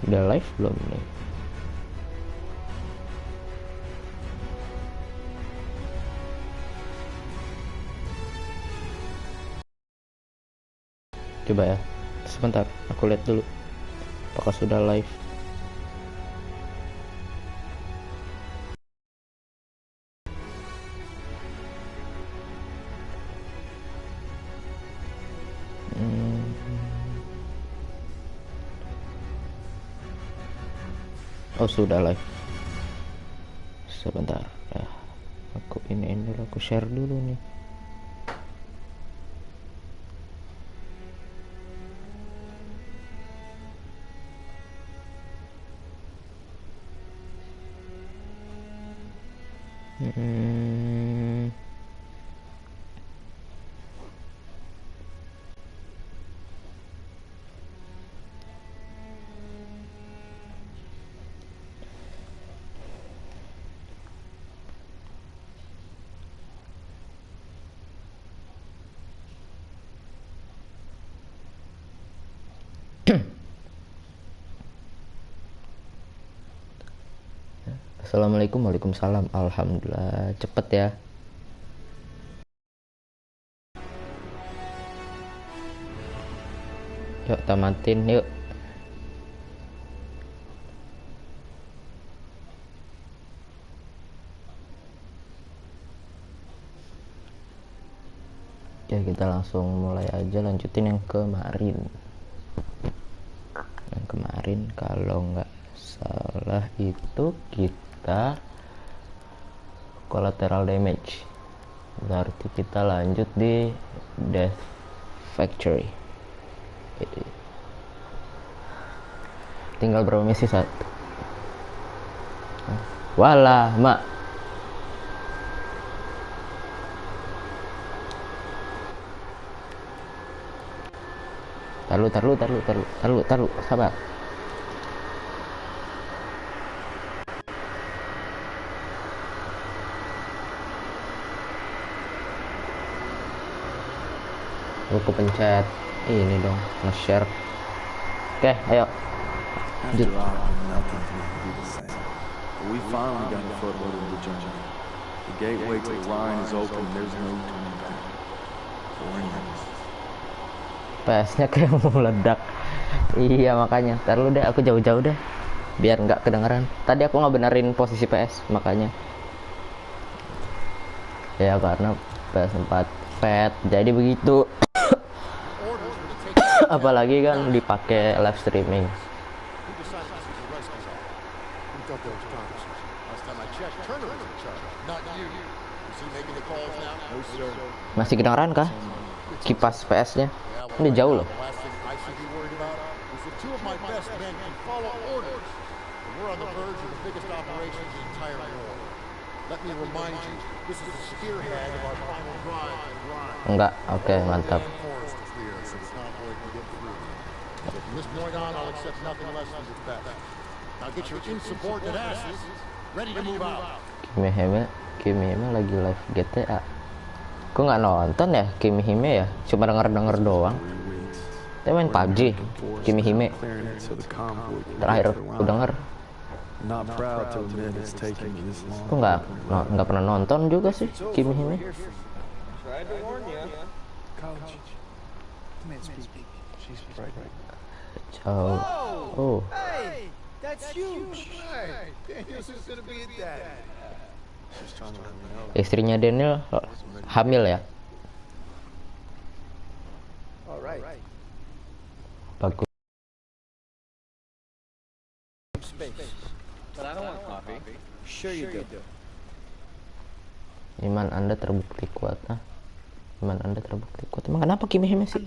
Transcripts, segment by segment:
Udah live belum nih? Coba ya. Sebentar, aku lihat dulu. Apakah sudah live? Oh, sudah live. Sebentar. Ya, aku ini dulu, aku share dulu nih. Assalamualaikum, waalaikumsalam. Alhamdulillah, cepet ya. Yuk, tamatin yuk. Ya, kita langsung mulai aja, lanjutin yang kemarin. Yang kemarin kalau nggak salah itu kita collateral damage. Berarti kita lanjut di Death Factory. Jadi, tinggal berapa misi saat? Walah, mak. Taruh, sabar. Aku pencet ini dong, nge-share. Oke, ayo. After all, nothing can be the same. But we finally got a foothold in the jungle. The gateway to the Rhine is open. There's no turning back. For any of us. PS-nya kayak mau meledak. Iya, makanya. Ntar lu deh, aku jauh-jauh deh. Biar nggak kedengeran. Tadi aku nggak benerin posisi PS, makanya. Ya, karena PS4 fat, jadi begitu. Apalagi kan dipakai live streaming. Masih kedengeran kah kipas PS-nya? Ini jauh loh. Enggak, oke, mantap. From this point on, I'll accept nothing less than your best. Now get your insubordinate asses ready to move out. Kimi Hime lagi live GTA. Kok nggak nonton ya Kimi Hime ya? Cuma denger doang. Dia main PUBG, Kimi Hime. Terakhir aku denger. Aku nggak pernah nonton juga sih Kimi Hime. Ciao. Oh. Hey, that's huge. Hey, Daniel's just gonna be a dad. Istrinya Daniel hamil ya? Bagus. Iman Anda terbukti kuat. Iman Anda terbukti kuat. Emang kenapa Kimi Hime sih?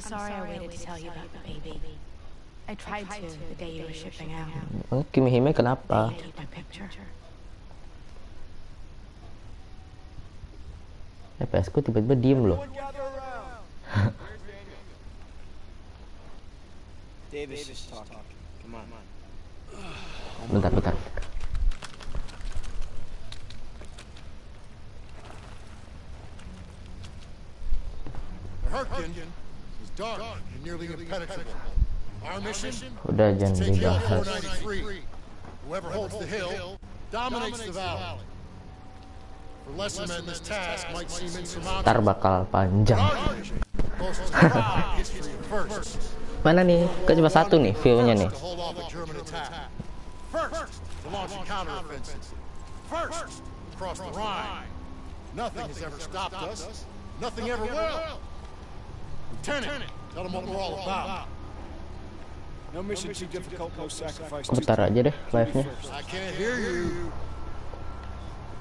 Kimi Hime kenapa? PS ku tiba-tiba diem loh. Bentar. Hurtgen is dark and nearly impenetrable. Our mission? Udah jangan Take Hill dibahas. 493. Whoever holds the hill dominates the valley. For lesser men, this task might seem insurmountable. Ntar bakal panjang. Most of the proud history of first. Mana nih? Kan cuma satu nih view-nya nih. To hold off a German attack. First, to launch a counteroffensive. First, across the Rhine. Nothing has ever stopped us. Nothing ever will. Lieutenant, tell them what we're all about. No mission too difficult, no sacrifice Aku too bentar aja deh live-nya. I can't hear you.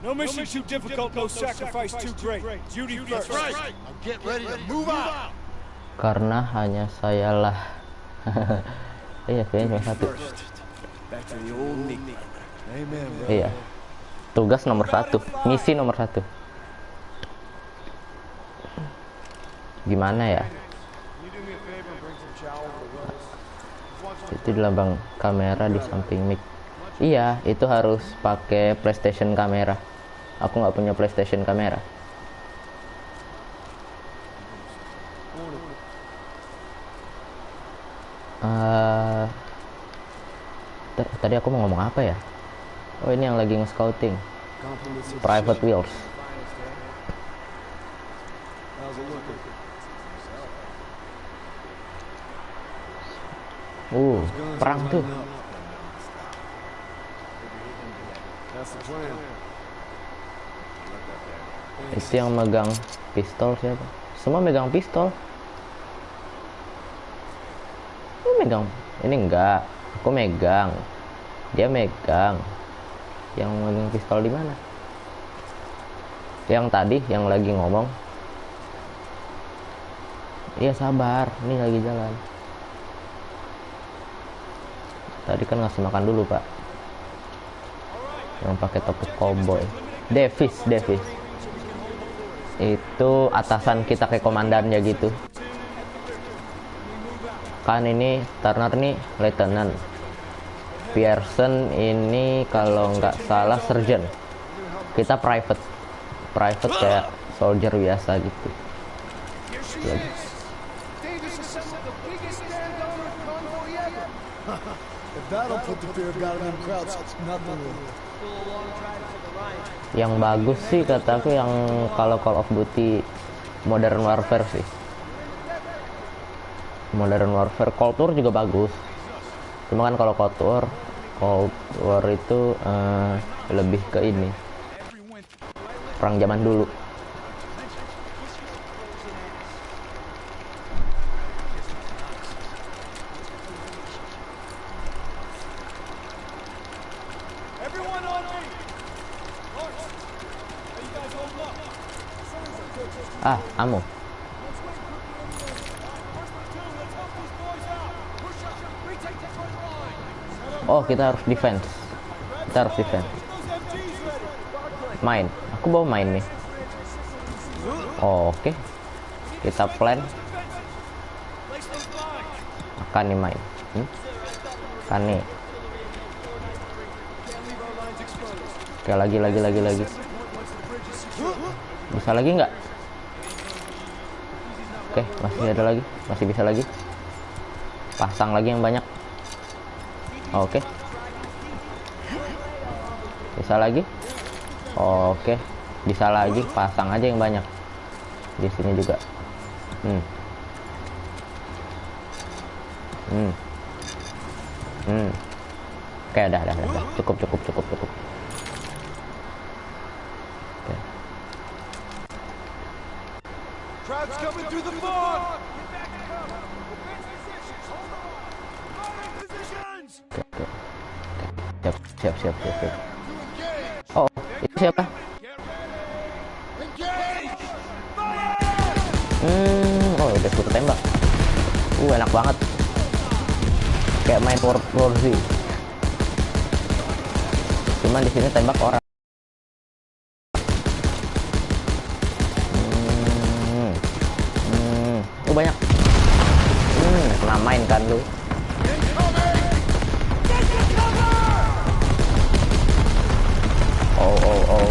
No mission too difficult, no sacrifice too great. Duty That's first. right. Now get ready to move out. Karena hanya sayalah. Iya, kayaknya cuma satu. Back to the old Nick. Amen, bro. Iya. Tugas nomor 1, misi nomor 1. Gimana ya? Itu di lambang kamera di samping mic. Iya, itu harus pakai PlayStation kamera. Aku nggak punya PlayStation kamera. Tadi aku mau ngomong apa ya? Oh, ini yang lagi nge-scouting. Private Wheels. Perang tuh. Itu yang megang pistol siapa? Semua megang pistol. Ini megang. Ini enggak. Aku megang. Dia megang. Yang megang pistol di mana? Yang tadi yang lagi ngomong. Iya, sabar. Ini lagi jalan. Tadi kan ngasih makan dulu, Pak. Yang pakai topi cowboy. Davis. Itu atasan kita kayak komandannya gitu. Kan ini Turner nih lieutenant. Pearson ini kalau nggak salah sergeant. Kita private kayak soldier biasa gitu. Lagi. Yang bagus sih kataku yang kalau Call of Duty Modern Warfare sih. Modern Warfare Cold War juga bagus. Cuma kan kalau Cold War itu lebih ke ini. Perang zaman dulu. Ammo. Oh, kita harus defense. Main. Aku bawa main nih. Oke. Kita plan. Akan nih main. Kan nih. Oke, lagi. Bisa lagi nggak? Oke, masih ada lagi. Masih bisa lagi. Pasang lagi yang banyak. Oke. Bisa lagi. Oke. Bisa lagi. Pasang aja yang banyak. Di sini juga. Oke, udah. Cukup. Oke. Crowd's coming through the fog. Siap. Oh, itu siapa? Oh, udah suruh tembak. Enak banget. Kayak main World War Z. Cuman di sini tembak orang. Banyak. Pernah main kan lu? Oh.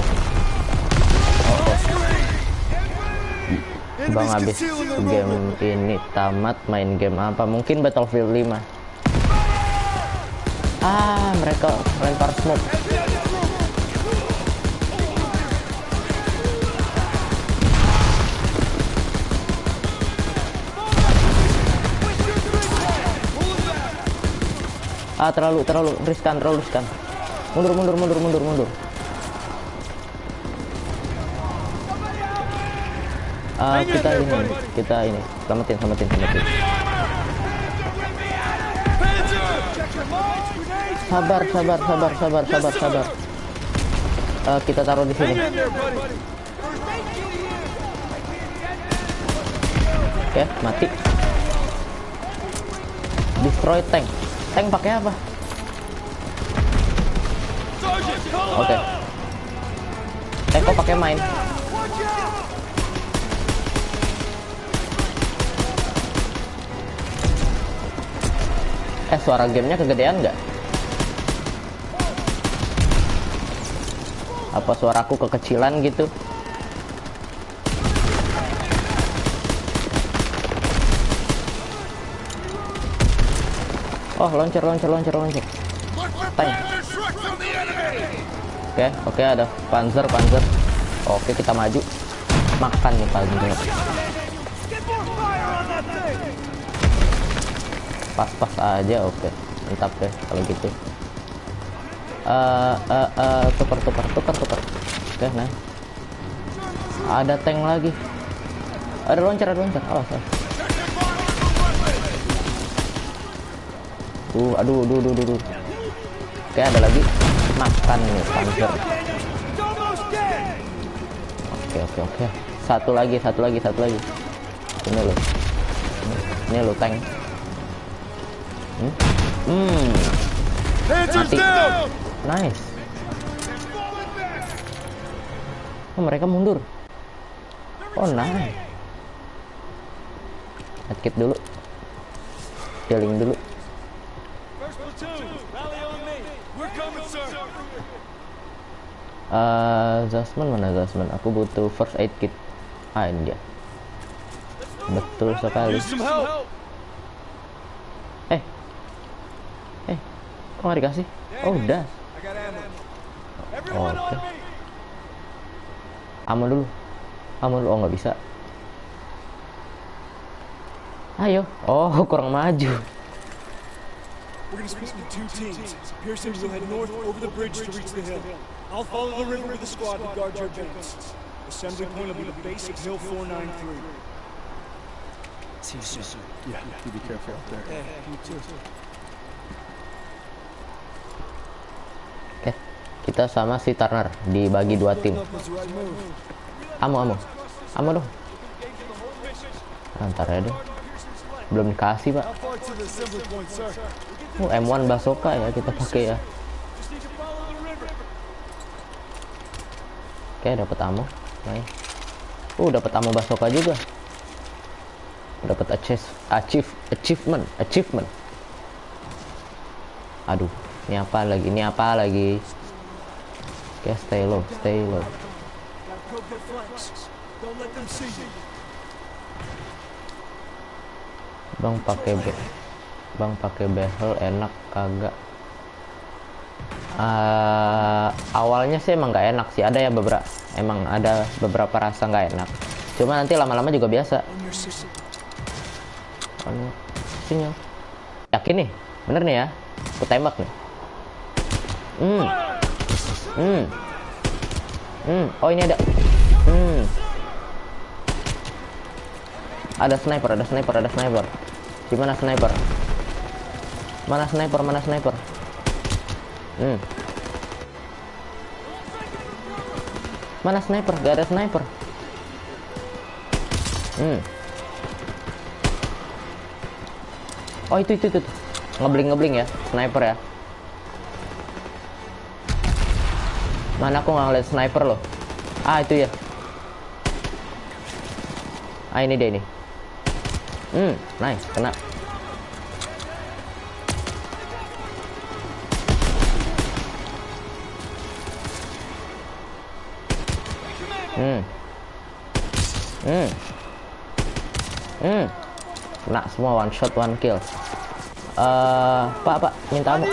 Bang habis game ini tamat main game apa? Mungkin Battlefield 5. Mereka lempar smoke. Terlalu riskan. Mundur. Kita ini selamatin. Sabar. Kita taruh di sini. Oke, mati. Destroy tank. Tank pakai apa? Oke. Kok pakai main? Suara gamenya kegedean nggak? Apa suaraku kekecilan gitu? Oh, loncer. Tank. Oke, ada Panzer. Oke, kita maju. Makan nih Panzer. Pas aja, oke. Mantap deh kalau gitu. Tukar. Oke, nah. Ada tank lagi. Ada loncer. Awas. Aduh. Oke, ada lagi. Makan nih Panzer. Oke. Satu lagi. Ini lo tank. Mati. Nice. Mereka mundur. Nice. Headkit dulu. Healing dulu. Zasman mana Zasman? Aku butuh first aid kit. Ini dia. Betul sekali. Kok nggak dikasih? Udah. Oke. Ammo dulu. Nggak bisa. Ayo. Kurang maju. We're gonna split into 2 teams. Pearson will head north over the bridge to reach the hill. I'll follow the river with the squad to guard your advance. Assembly point will be the base of Hill 493. See you soon. Yeah, you be careful out there. You too. Oke, kita sama si Turner dibagi 2 tim. Ammo dong. Ntar ya dong. Belum dikasih, Pak. M1 bazooka ya kita pakai ya. Oke, dapat ammo. Nice. Dapat ammo bazooka juga. Dapat achievement. Aduh, ini apa lagi? Oke, stay low. Bang pakai behel enak kagak? Awalnya sih emang nggak enak sih, ada beberapa rasa nggak enak. Cuma nanti lama-lama juga biasa. Sinyal. Yakin nih, bener nih ya? Aku tembak nih. Oh ini ada. Ada sniper. Gimana sniper? Mana sniper? Mana sniper? Gak ada sniper. Oh itu. Ngebling ya, sniper ya. Mana aku nggak ngeliat sniper loh. Itu ya. Ini dia ini. Nice, kena. Kena semua, one shot one kill. Pak, minta ammo.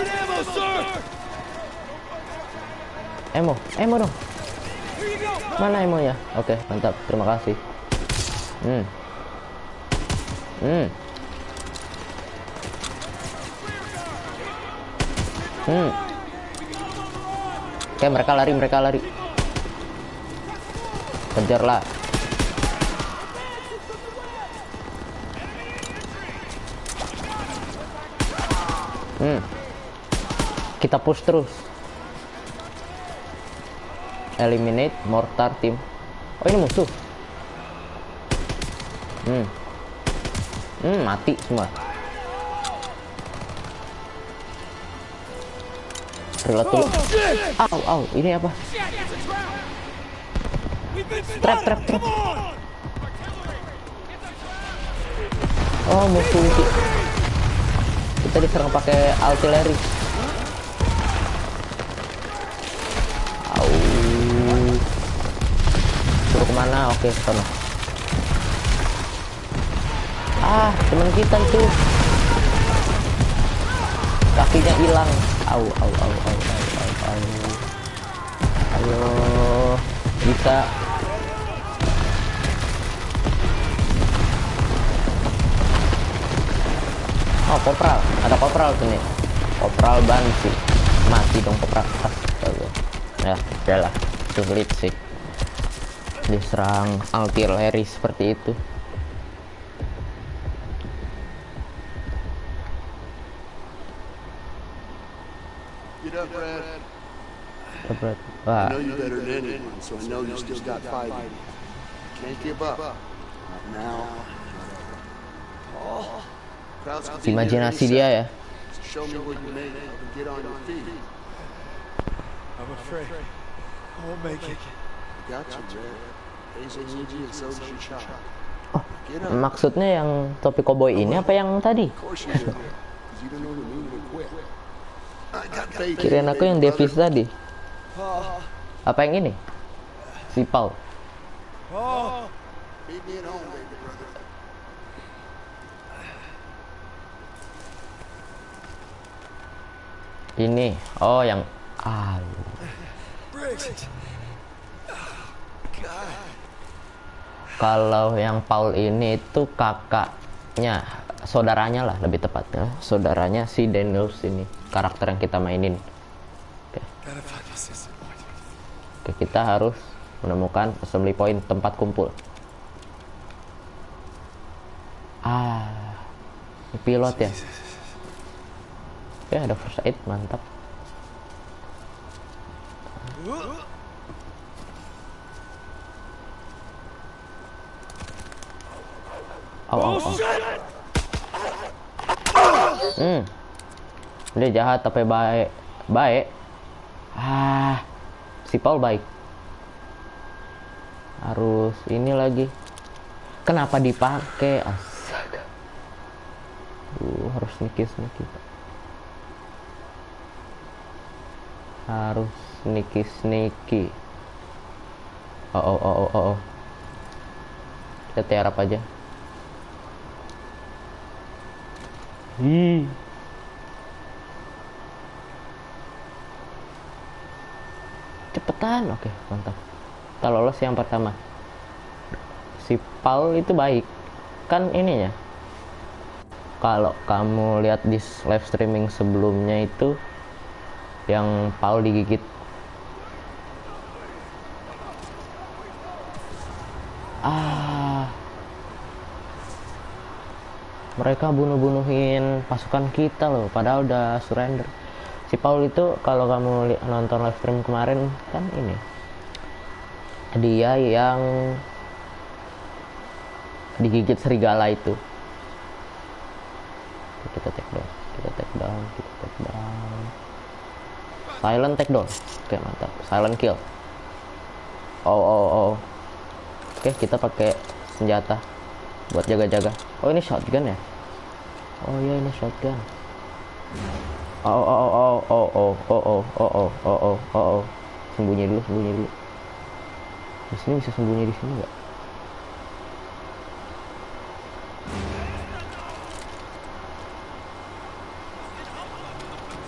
Emo dong. Mana emonya? Oke, mantap. Terima kasih. Oke, mereka lari. Kejarlah. Kita push terus. Eliminate mortar team. Oh, ini musuh. Mati semua. Reload dulu. Au, ini apa? Trap. Oh, musuh. Kita diserang pakai artileri. Suruh kemana? Oke, sana. Teman kita itu kakinya hilang. Au. Ayo, bisa. Oh, kopral. Ada kopral tuh nih. Kopral Bansi. Mati dong kopral. Ya, udahlah. Sulit sih diserang artileri seperti itu. Get up, Brad. Wah. I know you better than anyone, so I know you still got fight. Can't give up. Not now. Imajinasi dia ya. Show me what you made of and get on your feet. I'm afraid I won't make it. Got you, Brad. Hazel needs you and so does your child. Get up. Maksudnya yang topi koboi ini apa yang tadi? Of course you will. 'Cause you don't know the meaning of quit. I got faith. Kirain aku yang Davis tadi. Apa yang ini? Si Paul. Meet me at home, baby brother. Ini. Oh, yang Kalau yang Paul ini itu kakaknya, saudaranya lah lebih tepatnya. Saudaranya si Daniels ini, karakter yang kita mainin. Oke, kita harus menemukan assembly point, tempat kumpul. Ini pilot ya. Oke, ada first aid, mantap. Dia jahat tapi baik. Si Paul baik. Harus ini lagi. Kenapa dipakai? Astaga. Harus nikis. Harus niki. Oh. Kita tiarap aja. Cepetan. Oke, mantap. Kita lolos yang pertama. Si Paul itu baik. Kan ininya. Kalau kamu lihat di live streaming sebelumnya itu yang Paul digigit. Mereka bunuhin pasukan kita loh, padahal udah surrender. Si Paul itu kalau kamu nonton live stream kemarin kan ini, dia yang digigit serigala itu. Kita take down. Silent take down. Oke, mantap. Silent kill. Oh. Oke, kita pakai senjata buat jaga-jaga. Oh, ini shotgun ya? Oh iya, ini shotgun. Oh. Sembunyi dulu. Di sini bisa sembunyi di sini nggak?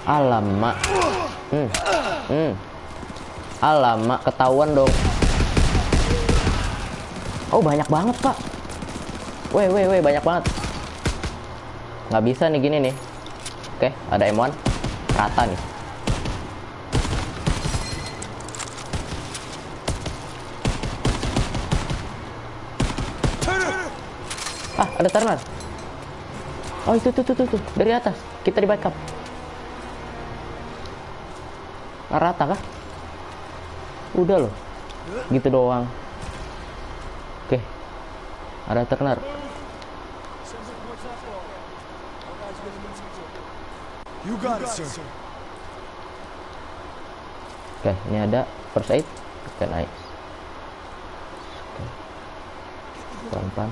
Alamak. Alamak, ketahuan dong. Oh, banyak banget, Pak. Weh, banyak banget. Nggak bisa nih gini nih. Oke, ada M1. Rata nih. Ah, ada Turner. Oh, itu. Dari atas. Kita di backup. Rata kah? Udah loh. Gitu doang. Oke. Ada Turner. You got it, sir. Oke, ini ada first aid. Oke, nice. Oke. Pelan-pelan.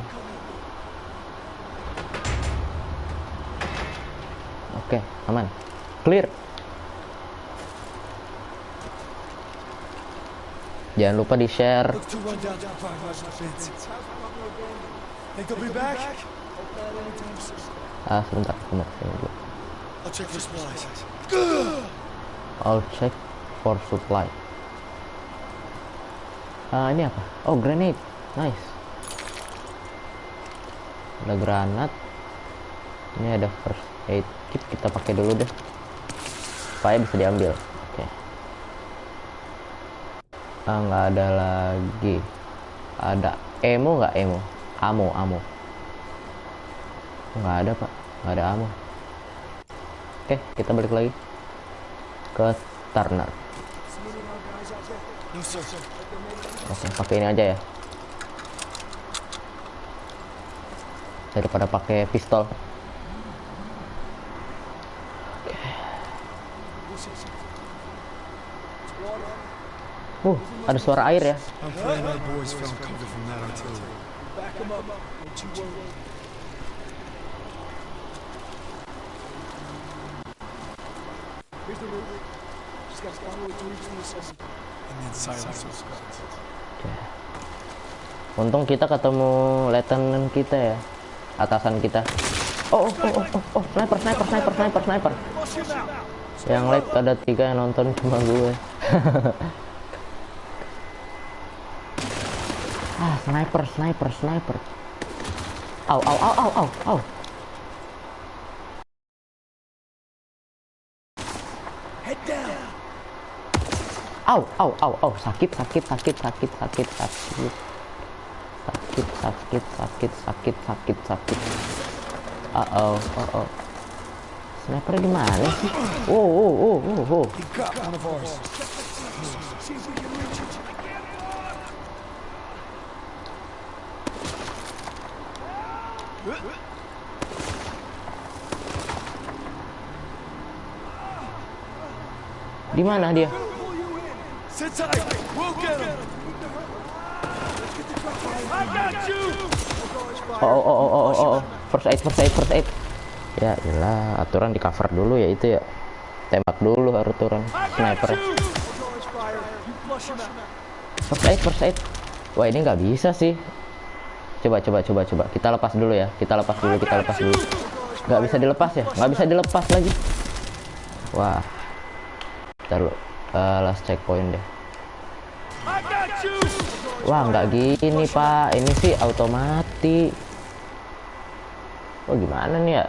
Oke, aman. Clear. Jangan lupa di-share. Look to run down to the fire marshal fence. Think they'll be back? Sebentar, aku mau kesini dulu. I'll check for supplies. I'll check for supply. Ini apa? Oh, grenade. Nice. Ada granat. Ini ada first aid kit, kita pakai dulu deh. Supaya bisa diambil. Oke. Nggak ada lagi. Ada ammo nggak? Ammo. Nggak ada, Pak. Nggak ada ammo. Oke, kita balik lagi ke Turner. No, sir. Oke, pakai ini aja ya. Daripada pakai pistol. Ada suara air ya. I'm praying our boys found cover from that artillery. Back them up. Don't you worry. Here's the roof. Just gotta find a way to reach the assembly. And then silence those guns. Untung kita ketemu lieutenant kita ya. Atasan kita. Oh, sniper. Yang live ada 3 yang nonton, cuma gue. Sniper. Au. Head down. Au. Sakit. Oh. Sniper di mana sih? Oh. He got one of ours. See if we can reach it. Di mana dia? Sit tight. We'll get him. I got you. Oh. First aid. Ya, iyalah, aturan di cover dulu ya itu ya. Tembak dulu aturan sniper. First aid. Wah, ini nggak bisa sih. Coba. Kita lepas dulu ya. Kita lepas dulu. Nggak bisa dilepas ya? Nggak bisa dilepas lagi. Wah. Taruh last checkpoint deh. Wah, nggak gini, Pak. Ini sih automati. Oh, gimana nih ya?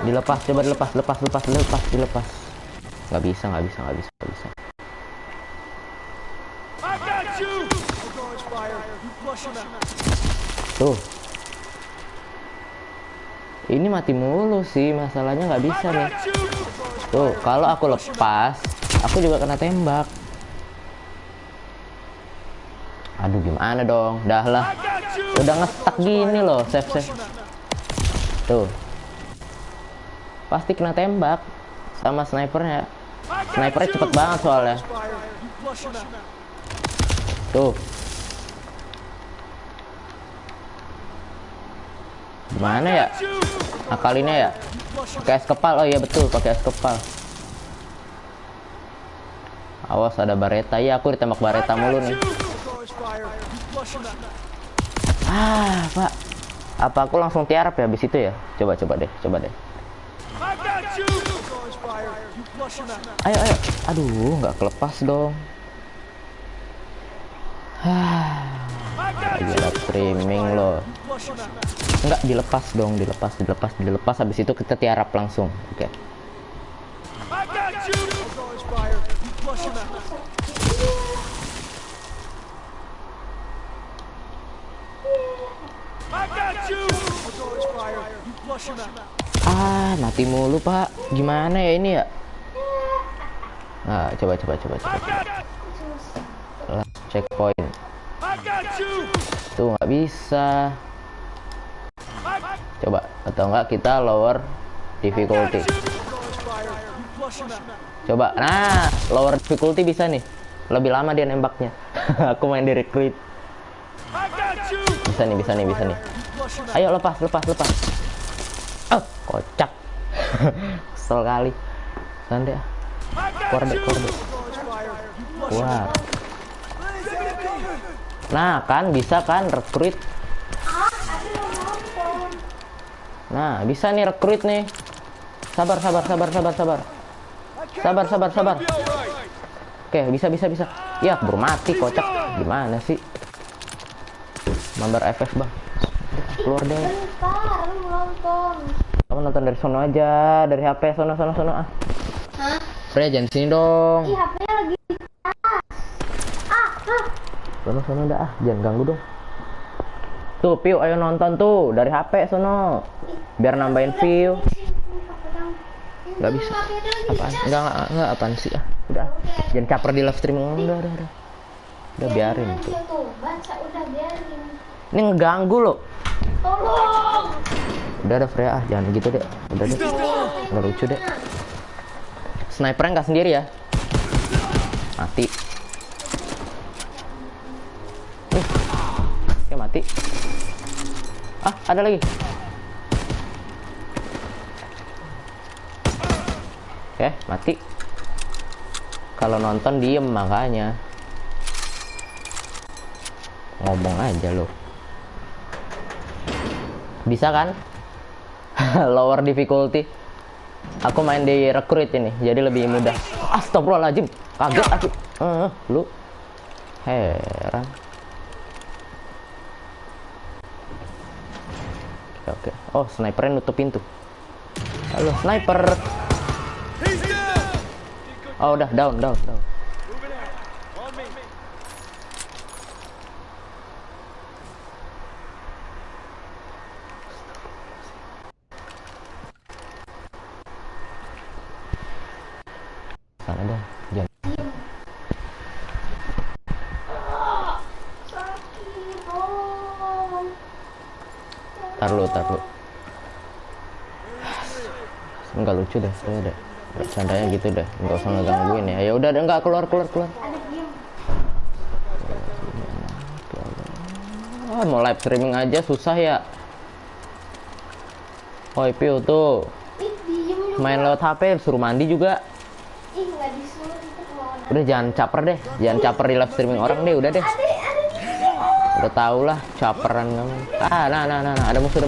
Dilepas, coba dilepas. Nggak bisa. Tuh. Ini mati mulu sih, masalahnya nggak bisa nih. Tuh, kalau aku lepas, aku juga kena tembak. Aduh, gimana dong? Dah lah. Udah nge-stuck gini loh, save. Tuh. Pasti kena tembak sama snipernya. Snipernya cepet banget soalnya. Tuh. Gimana ya? Akalinnya ya? Pakai es kepal. Oh iya betul, pakai es kepal. Awas ada Bareta. Iya, aku ditembak Bareta mulu nih. Pak. Apa aku langsung tiarap ya habis itu ya? Coba deh. Ayo, ayo. Aduh, nggak kelepas dong. Gila streaming loh. Enggak, dilepas dong, dilepas. Habis itu kita tiarap langsung. Oke. Mati mulu, Pak. Gimana ya ini ya? Nah, coba. Checkpoint. Tuh nggak bisa. Coba, atau enggak kita lower difficulty. Coba, nah lower difficulty bisa nih. Lebih lama dia nembaknya. Aku main di recruit. Bisa nih. Ayo lepas. Oh, kocak. Kesel kali. Santai. Korde. Wah. Nah, kan bisa kan recruit. Nah, bisa nih recruit nih. Sabar. Oke, bisa. Ya, buru mati kocak. Gimana sih? Member FF, Bang. Keluar deh. Kamu nonton dari sono aja, dari HP sono ah. Hah? Freya, jangan sini dong. Ih, HP-nya lagi di tas. Sono dah ah, jangan ganggu dong. Tuh, Piu, ayo nonton tuh dari HP sono. Biar nambahin view. Gak bisa. Apaan? Enggak apaan sih ah. Udah. Jangan caper di live streaming. Udah. Udah biarin tuh. Udah biarin. Ini ngeganggu loh. Tolong. Udah Freya ah, jangan gitu deh. Udah deh. Nggak lucu deh. Snipernya nggak sendiri ya. Mati. Oke, mati. Ah, ada lagi. Oke, mati. Kalau nonton diem makanya. Ngomong aja loh. Bisa kan? Lower difficulty. Aku main di recruit ini, jadi lebih mudah. Astagfirullahaladzim, kaget aku. Lu heran. Oke. Oh, snipernya nutup pintu. Halo, sniper. Oh, udah down. Sana dah, jangan. Tar lu. Enggak lucu deh, udah. Bercandanya gitu deh, enggak usah ngegangguin ya. Ya udah, enggak keluar. Mau live streaming aja susah ya. Oi Piu tuh. Main lewat HP suruh mandi juga. Udah jangan caper deh, jangan caper di live streaming orang deh, udah deh. Udah tau lah caperan kamu. Nah, ada musuh.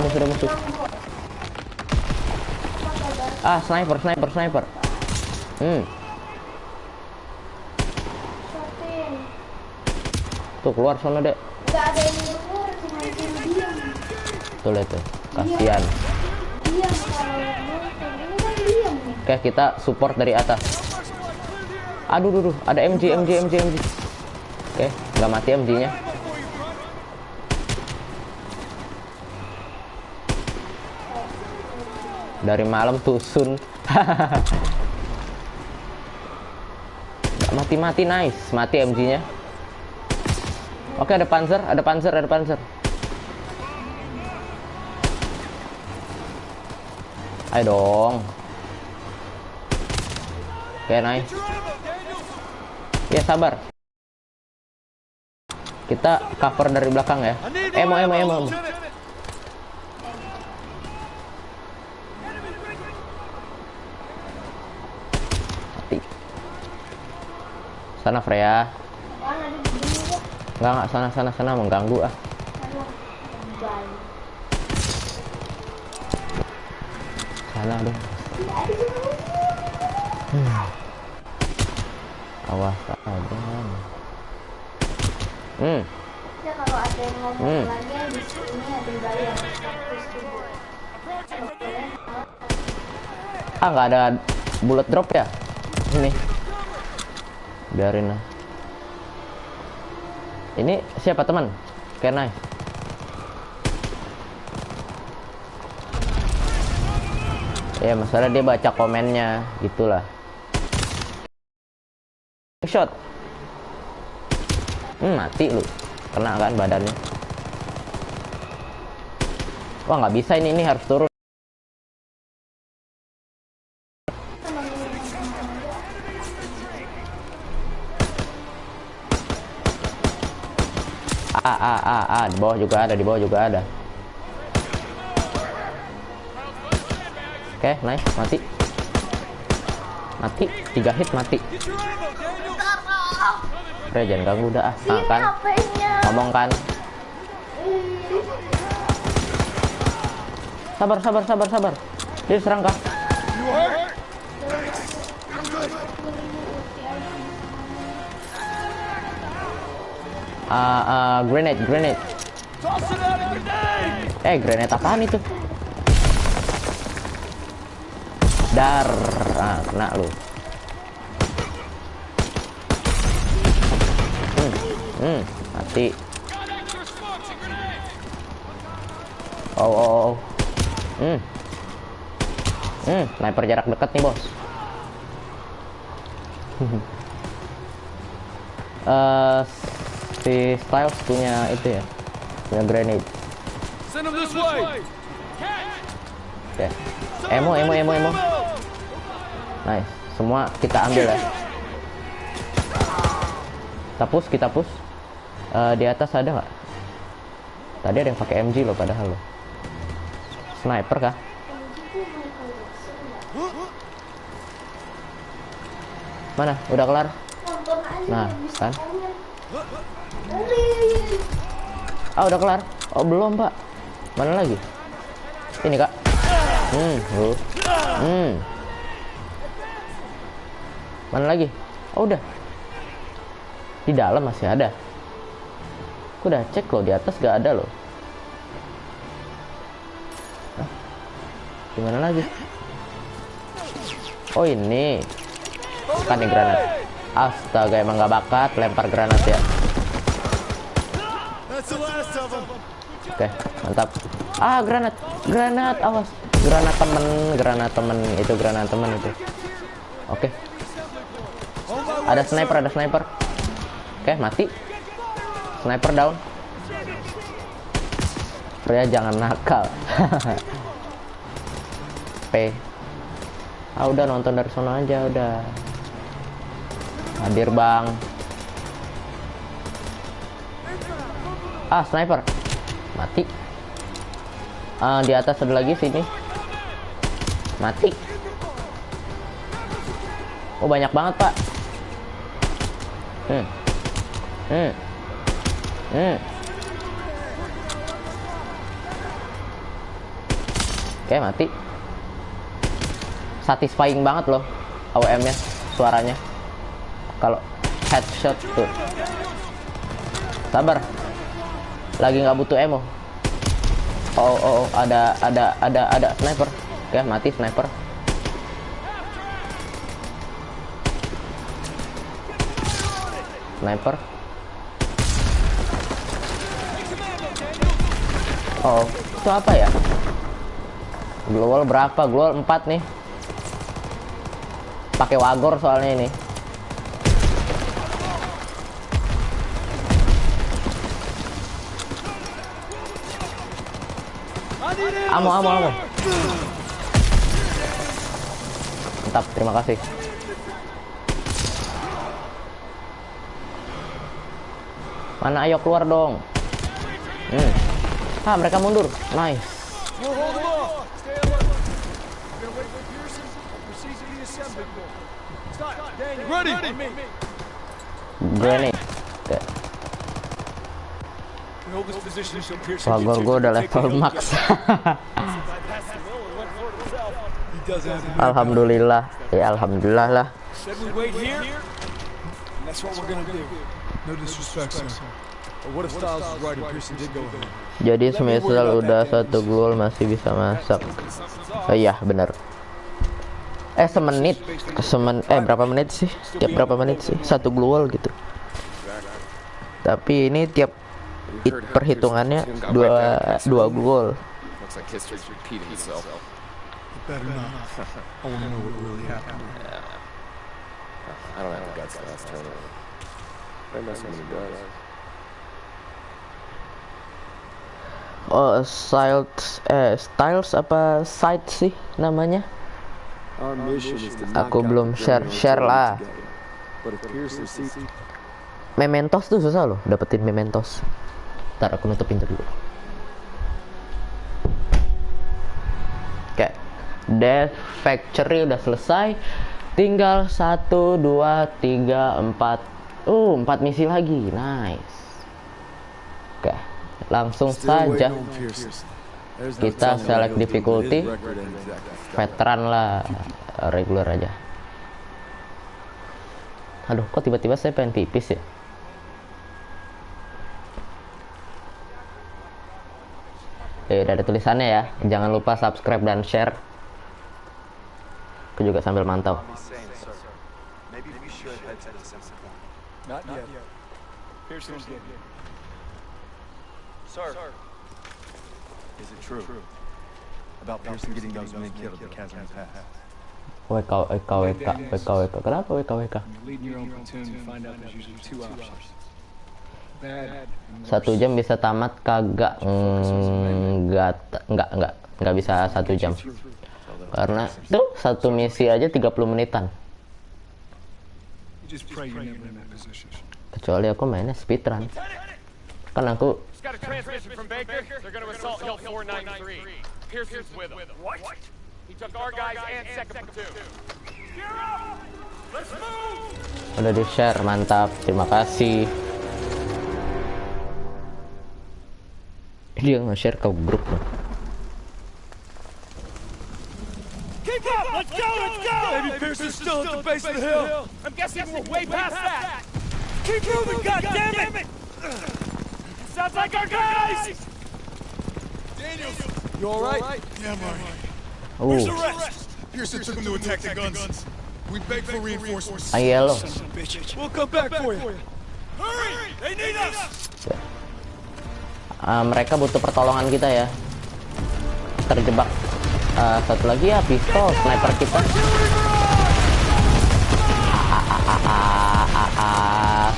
Ah, sniper. Tuh keluar sono deh. Gak ada yang keluar, cuma diam. Tuh lihat tuh, kasihan. Diam kalau nonton, ini kan diam nih. Oke, kita support dari atas. Aduh, ada MG. Oke, nggak mati MG-nya. Dari malam tusun. Nggak mati, nice. Mati MG-nya. Oke, ada panzer. Ayo dong. Oke, nice. Ya, sabar. Kita cover dari belakang ya. Emo. Mati. Sana Freya. Enggak, sana mengganggu ah. Sana dong. Awas aja. Ya kalau ada yang ngomong lagi di sini ada bayar 100.000. Nggak ada bullet drop ya? Ini. Biarin lah. Ini siapa teman? Oke, nice. Ya masalah dia baca komennya gitulah. Shot. Mati lu. Kena kan badannya. Wah nggak bisa ini harus turun. Di bawah juga ada. Oke, nice, mati. 3 hit mati. Udah jangan ganggu udah kan. Ngomong kan. Sabar. Dia serang kah? Grenade. Grenade apaan itu? Dar, kena lu. Mati. Sniper jarak dekat nih bos. Si Styles punya itu ya, punya grenade. Oke. Emo. Nice, semua kita ambil ya. Kita push. Di atas ada nggak? Tadi ada yang pakai MG loh padahal loh. Sniper kah? Mana? Udah kelar? Nah, kan? Udah kelar? Oh belum pak. Mana lagi? Ini kak. Mana lagi? Oh udah. Di dalam masih ada. Aku udah cek loh, di atas gak ada loh. Gimana lagi? Oh ini. Kan nih granat. Astaga, emang gak bakat lempar granat ya. Oke, mantap. Granat, awas. Granat temen itu. Oke. Ada sniper. Oke, mati. Sniper down. Pria jangan nakal. P. Udah nonton dari sono aja udah. Hadir bang. Sniper. Mati. Di atas ada lagi sini. Mati. Oh banyak banget pak. Oke mati. Satisfying banget loh AWM-nya, suaranya kalau headshot tuh. Sabar, lagi nggak butuh ammo. Ada sniper. Oke mati sniper. Itu apa ya? Global berapa? Global 4 nih. Pakai Wagor soalnya ini. Amo. Mantap, terima kasih. Mana, ayo keluar dong. Mereka mundur. Nice. Grenade. Wagor gue udah level max. doesn't have to. Alhamdulillah. Ya alhamdulillah lah. Said we wait here, and that's what we're gonna do. No disrespect, sir. But what if Styles is right and Pearson did go ahead? Jadi semisal udah 1 gol masih bisa masak. Oh iya benar. Semenit. Berapa menit sih? Tiap berapa menit sih? 1 gol gitu. Tapi ini tiap perhitungannya 2 gol. Looks like history's repeating itself. Better not. I want to know what really happened. I don't have the guts to last tournament. I know somebody does. Oh, Styles apa site sih namanya? Our mission is to knock Aku out belum the General share lah. together. But if Pearson sees Mementos tuh susah loh dapetin mementos. Ntar aku nutup pintu dulu. Oke, Death Factory udah selesai. Tinggal 1, 2, 3, 4. 4 misi lagi. Nice. Oke, langsung saja kita select difficulty. Veteran lah, regular aja. Aduh, kok tiba-tiba saya pengen pipis ya? Udah ada tulisannya ya. Jangan lupa subscribe dan share. Aku juga sambil mantau. Not yet. Pearson's dead. Sir. Is it true about Pearson getting those men killed at the Chasm Pass? WK. Kenapa WK? Lead your own platoon and find out there's usually 2 options. Bad. 1 jam bisa tamat kagak? Nggak bisa 1 jam. Karena tuh 1 misi aja 30 menitan. You just pray you're never in that position. Kecuali aku mainnya speedrun. Kan aku Just got a transmission from Baker. They're going to assault Hill 493. Pearson's with them. What? He took our guys and second platoon. Gear up! Let's move! udah di-share, mantap. Terima kasih. Dia nge-share ke grup loh. Keep up! Let's go! Let's go! Maybe Pearson's still at the base of the hill. I'm guessing we're way past that. Keep moving, goddammit! Sounds like our guys! Daniels! You all right? Yeah, I'm alright. Where's the rest? Pearson took them to attack the guns. We begged for reinforcements. Ayo lo. We'll come back for you. Hurry! They need us! Mereka butuh pertolongan kita ya. Terjebak. Satu lagi ya, pistol sniper kita.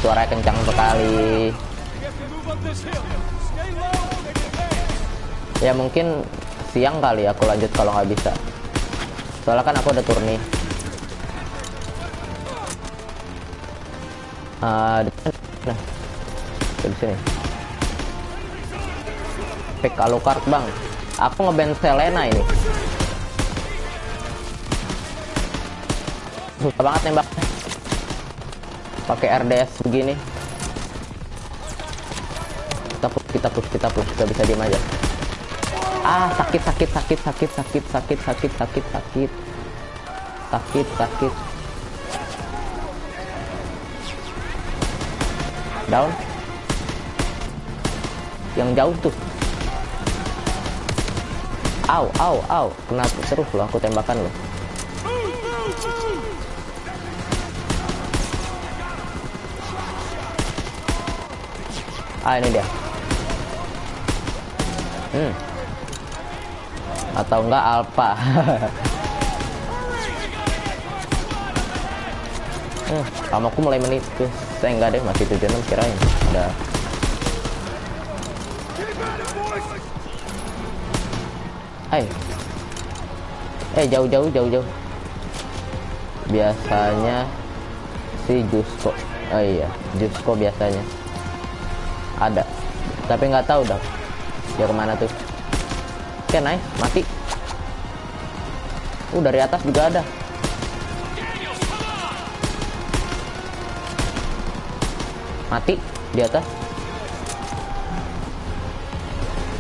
Suara kencang sekali. Ya mungkin siang kali aku lanjut kalau nggak bisa. Soalnya kan aku ada turni. Nah, di sini. Pick Alucard bang. Aku ngeband Selena ini. Susah banget nembak. Pakai RDS begini. Kita push. Gak bisa diem aja. Sakit. Down. Yang jauh tuh. Au. Kena terus loh aku tembakan loh. Ini dia. Atau enggak Alpha. Kamu aku mulai menit tuh. Saya enggak deh, masih 76 kirain. Udah. Jauh. Biasanya si Jusko. Oh iya, Jusko biasanya ada. Tapi nggak tahu dah. Dia kemana tuh? Oke, nice, mati. Dari atas juga ada. Mati di atas.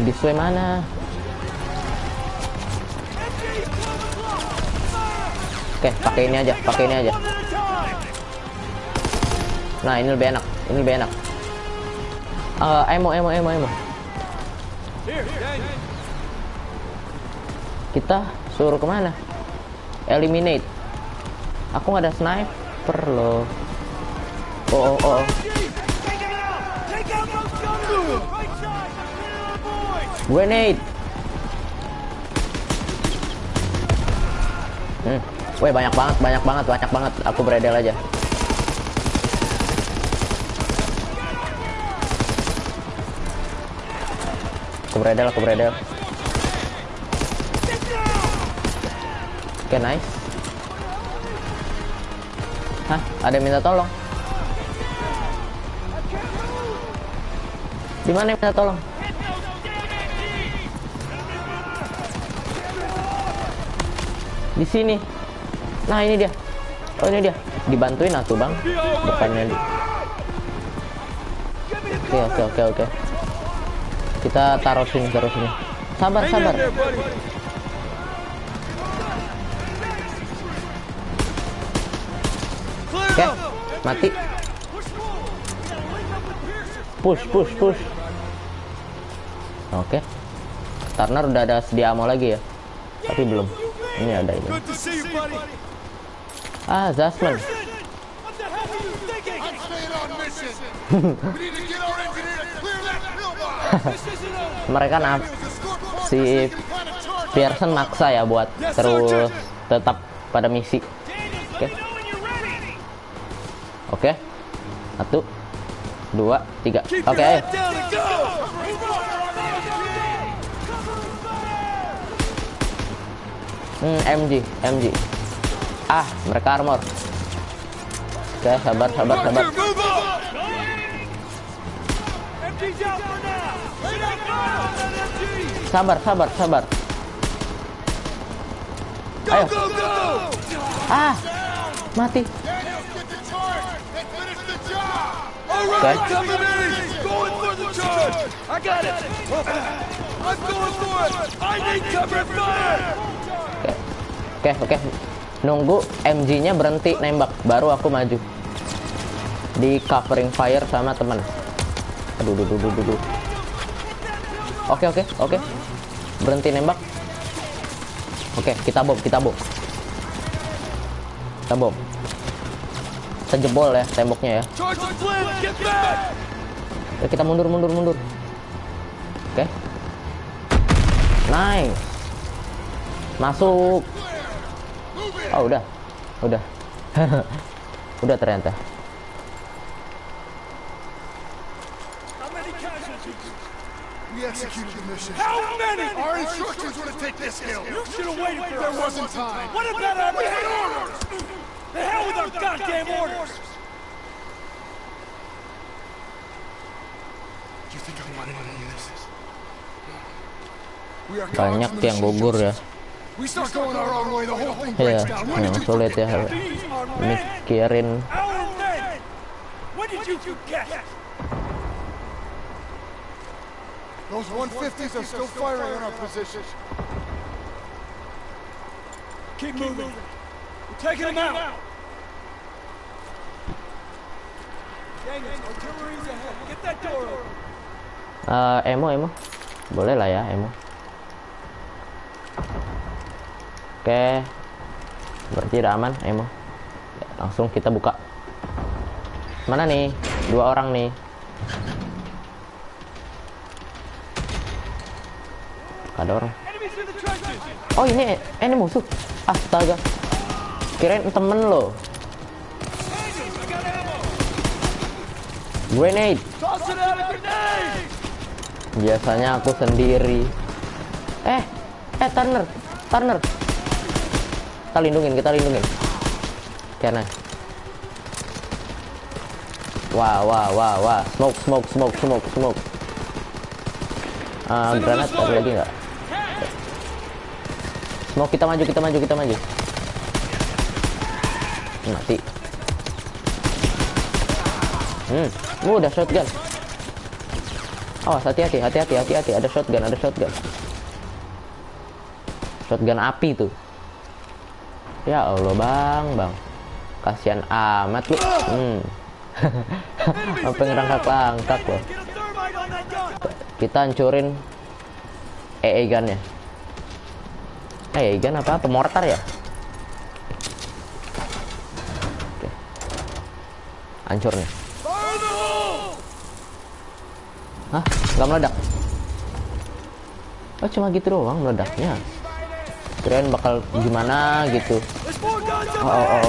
Di sway mana? Oke, pakai ini aja, pakai ini aja. Nah, ini lebih enak, ini lebih enak. Emo. Kita suruh kemana? Eliminate. Aku nggak ada sniper loh. Oh. Grenade. Weh, banyak banget. Aku beredel aja. Aku beredel. Oke, nice. Hah, ada yang minta tolong. Di mana yang minta tolong? Di sini. Nah, ini dia. Oh, ini dia. Dibantuin atuh, Bang. Depannya di. Oke. Kita taruh sini. Sabar. Oke, mati. Push. Oke. Turner udah ada sedia ammo lagi ya. Tapi belum. Ini ada ini. Zasman. Mereka si Pearson maksa ya buat terus tetap pada misi. Oke. 1, 2, 3. Oke, ayo. MG. Mereka armor. Oke, sabar. Sabar. Ayo. Mati. Okay. Oke. Nunggu MG-nya berhenti nembak, baru aku maju. Di covering fire sama teman. Aduh. Oke. Berhenti nembak. Oke, kita bom. Kita jebol ya temboknya ya. Kita mundur. Oke. Nice. Masuk. Oh, udah. Udah ternyata. We executed the mission. How many? Our instructions were to take this hill. You should have waited for There us. wasn't time. What about our We had orders! The hell with our goddamn orders! You think I wanted any of this? We are Banyak yang gugur ya. We start going our own way, the whole thing breaks Iya, down. When did memang you sulit ya These are men. mikirin. Our men. When did you forget? Those 150s are still firing on our position. Keep moving. We're taking them out. Dang it, artillery's ahead. Get that door open. Emo. Boleh lah ya, emo. Oke. Berarti udah aman, emo. Ya, langsung kita buka. Mana nih? 2 orang nih. Ada orang. Oh, ini musuh. Astaga. Kirain temen lo. Grenade. Biasanya aku sendiri. Turner. Kita lindungin. Karena. Wah. Smoke. Granat ada lagi nggak? Smoke, kita maju. Mati. Udah shotgun. Awas, hati-hati. Ada shotgun. Shotgun api tuh. Ya Allah bang, kasihan amat lu. Apa ngerangkak-langkak loh. Kita hancurin gun ya. Gun apa mortar ya? Oke. Hancur nih. Hah? Gak meledak? Oh cuma gitu doang meledaknya. Kirain bakal gimana gitu. Oh.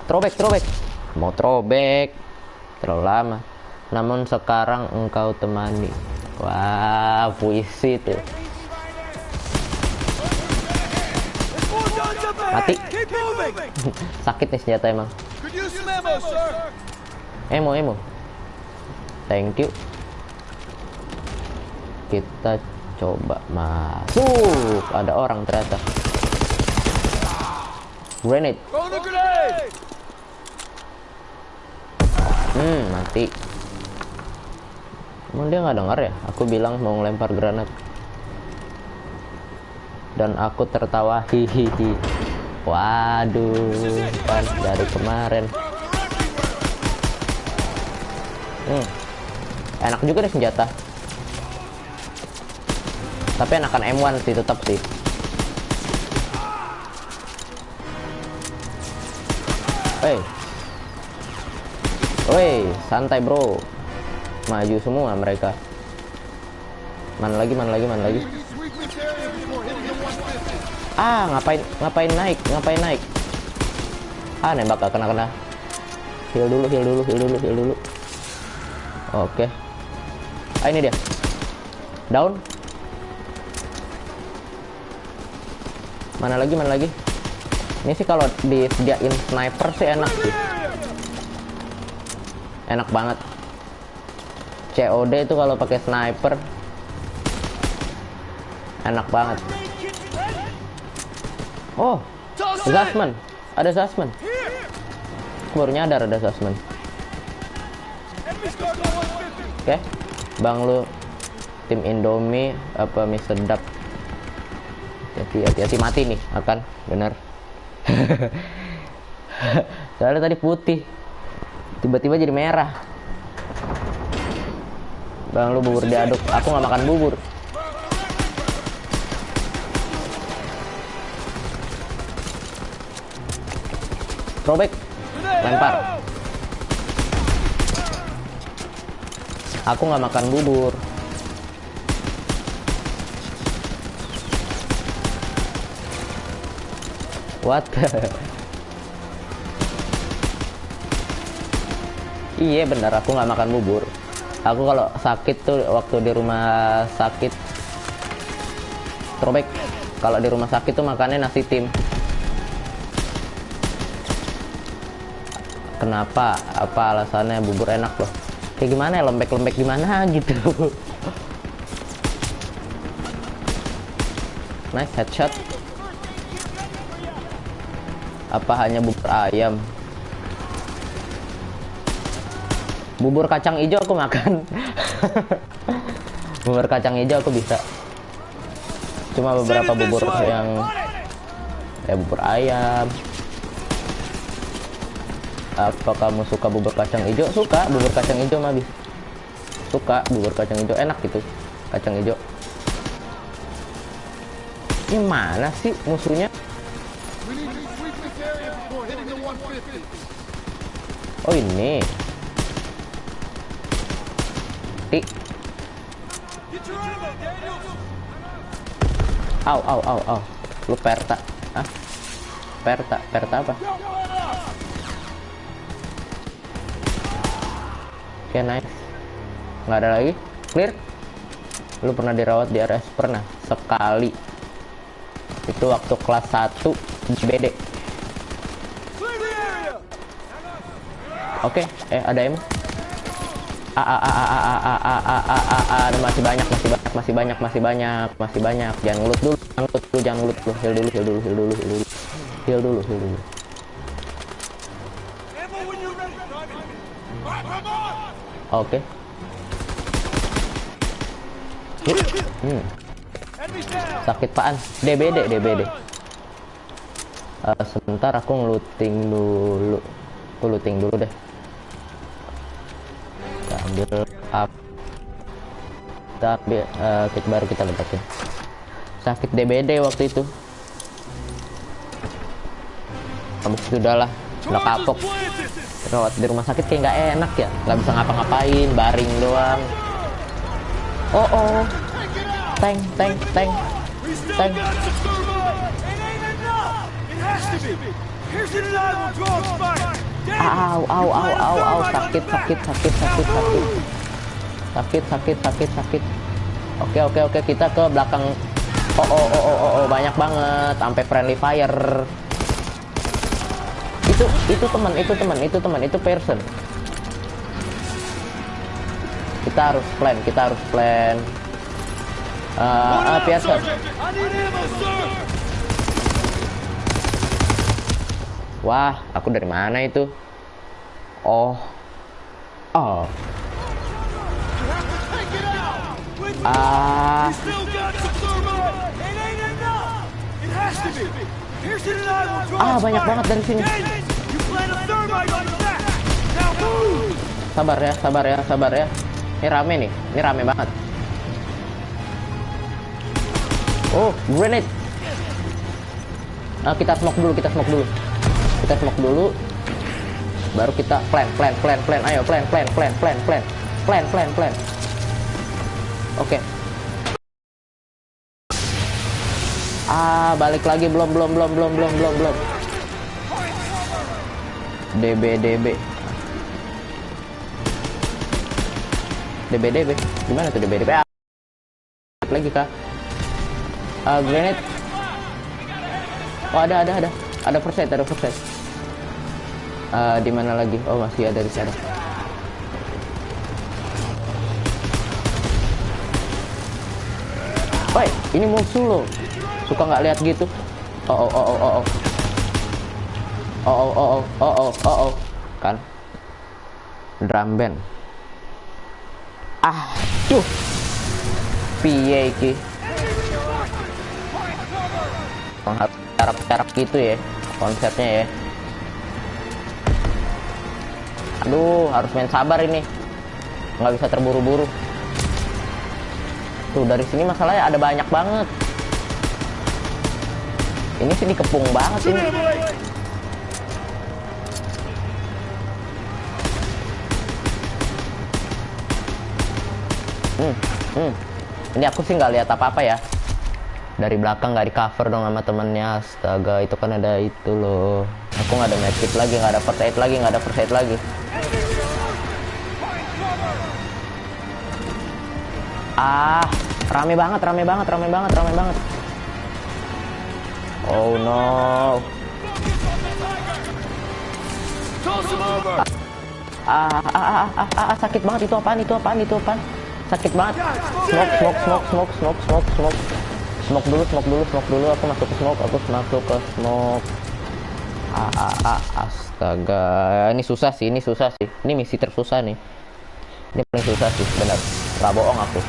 Throwback. Mau throwback terlalu lama. Namun sekarang engkau temani. Wah, puisi tuh. Mati. Sakit nih senjata emang. Emo. Thank you. Kita coba masuk. Ada orang ternyata. Grenade. Mati. Emang dia nggak dengar ya? Aku bilang mau ngelempar granat. Dan aku tertawa hihihi. Waduh, pas dari kemarin. Enak juga deh senjata. Tapi enakan M1 sih tetap sih. Woi, santai bro. Maju semua mereka. Mana lagi? Ah, ngapain naik? Ah, nembak gak kena. Heal dulu. Oke. Ah, ini dia. Down. Mana lagi? Ini sih kalau disediain sniper sih enak sih. Enak banget. COD itu kalau pakai sniper enak banget. Oh, Zasman. Ada Zasman. Aku baru nyadar ada Zasman. Oke. Bang lu tim Indomie apa mie sedap? Hati-hati mati nih akan bener. Soalnya tadi putih tiba-tiba jadi merah. Bang lu bubur diaduk, aku nggak makan bubur. Throwback, lempar. Aku nggak makan bubur. What? Iya benar, aku nggak makan bubur. Aku kalau sakit tuh waktu di rumah sakit. Throwback. Kalau di rumah sakit tuh makannya nasi tim. Kenapa? Apa alasannya? Bubur enak loh. Kayak gimana ya, lembek-lembek gimana gitu. Nice headshot. Apa hanya bubur ayam? Bubur kacang hijau aku makan. Bubur kacang hijau aku bisa. Cuma beberapa bubur yang bubur ayam. Apa kamu suka bubur kacang hijau? Suka bubur kacang hijau mah bis. Suka bubur kacang hijau, enak gitu. Kacang hijau. Ini mana sih musuhnya? Oh ini. Au. Lu perta. Ah. Perta apa? Oke, nice. Nggak ada lagi. Clear. Lu pernah dirawat di RS? Pernah. Sekali. Itu waktu kelas 1 di BD. Oke, ada M. Masih banyak. Jangan ngelut dulu. Heal dulu. Oke. Sakit paan. DBD. Sebentar aku ngeluting dulu. Aku looting dulu deh. Kita ambil up. Tapi baru kita ledakin. Sakit DBD waktu itu. Habis itu udah kapok. Rawat di rumah sakit kayak nggak enak ya, nggak bisa ngapa-ngapain, baring doang. Oh, tank. Au, sakit. Oke, kita ke belakang. Oh, banyak banget, sampai friendly fire. Itu teman, itu person. Kita harus plan. Pearson. Wah, aku dari mana itu? Oh. Banyak banget dari sini. Sabar ya. Ini rame banget. Oh, grenade. Kita smoke dulu. Baru kita plan. Ayo plan. Oke. Balik lagi belum. DB. Gimana tuh DB? Lagi kah? Grenade. Oh, ada first aid. Di mana lagi? Oh, masih ada di sana. Woi, ini musuh lo. Suka nggak lihat gitu? Oh. Kan? Drum band. Aduh. Piye iki? Harap gitu ya konsepnya ya. Aduh, harus main sabar ini. Nggak bisa terburu-buru. Tuh, dari sini masalahnya ada banyak banget. Ini sih dikepung banget ini. Ini aku sih nggak lihat apa-apa ya. Dari belakang nggak di cover dong sama temennya. Astaga, itu kan ada itu loh. Aku nggak ada medkit lagi, nggak ada first aid lagi. Rame banget. Oh no. Sakit banget. Itu apaan? Sakit banget. Smoke dulu. Aku masuk ke smoke. Astaga, ini susah sih. Ini misi tersusah nih. Ini paling susah sih, benar. Gak bohong aku.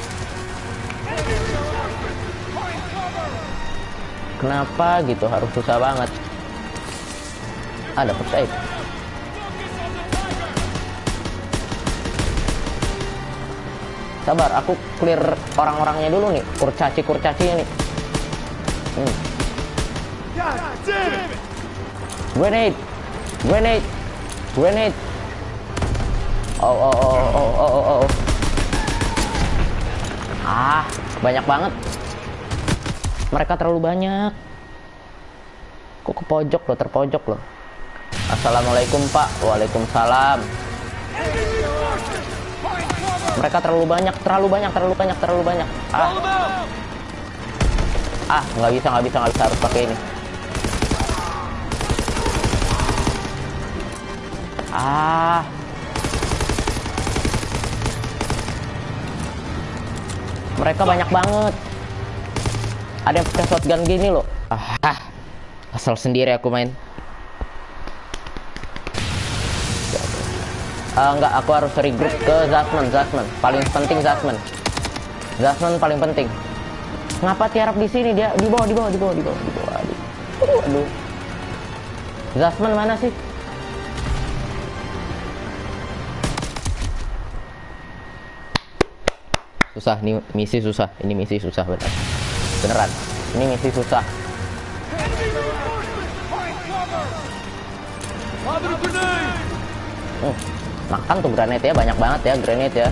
Kenapa gitu harus susah banget? Ada first aid. Sabar, aku clear orang-orangnya dulu nih. Kurcaci-kurcacinya nih. Grenade. Oh. Banyak banget. Mereka terlalu banyak. Kok terpojok loh. Assalamualaikum, Pak. Waalaikumsalam. Mereka terlalu banyak. Nggak bisa harus pakai ini. Mereka banyak banget. Ada yang pakai shotgun gini loh. Asal sendiri aku main. Enggak, aku harus regroup ke Zasman. Paling penting Zasman paling penting. Ngapa tiarap di sini? Dia di bawah. Aduh. Zasman mana sih? Susah nih misi, susah. Ini misi susah bener. Beneran. Ini misi susah. Makan tuh granate ya, banyak banget ya granate ya.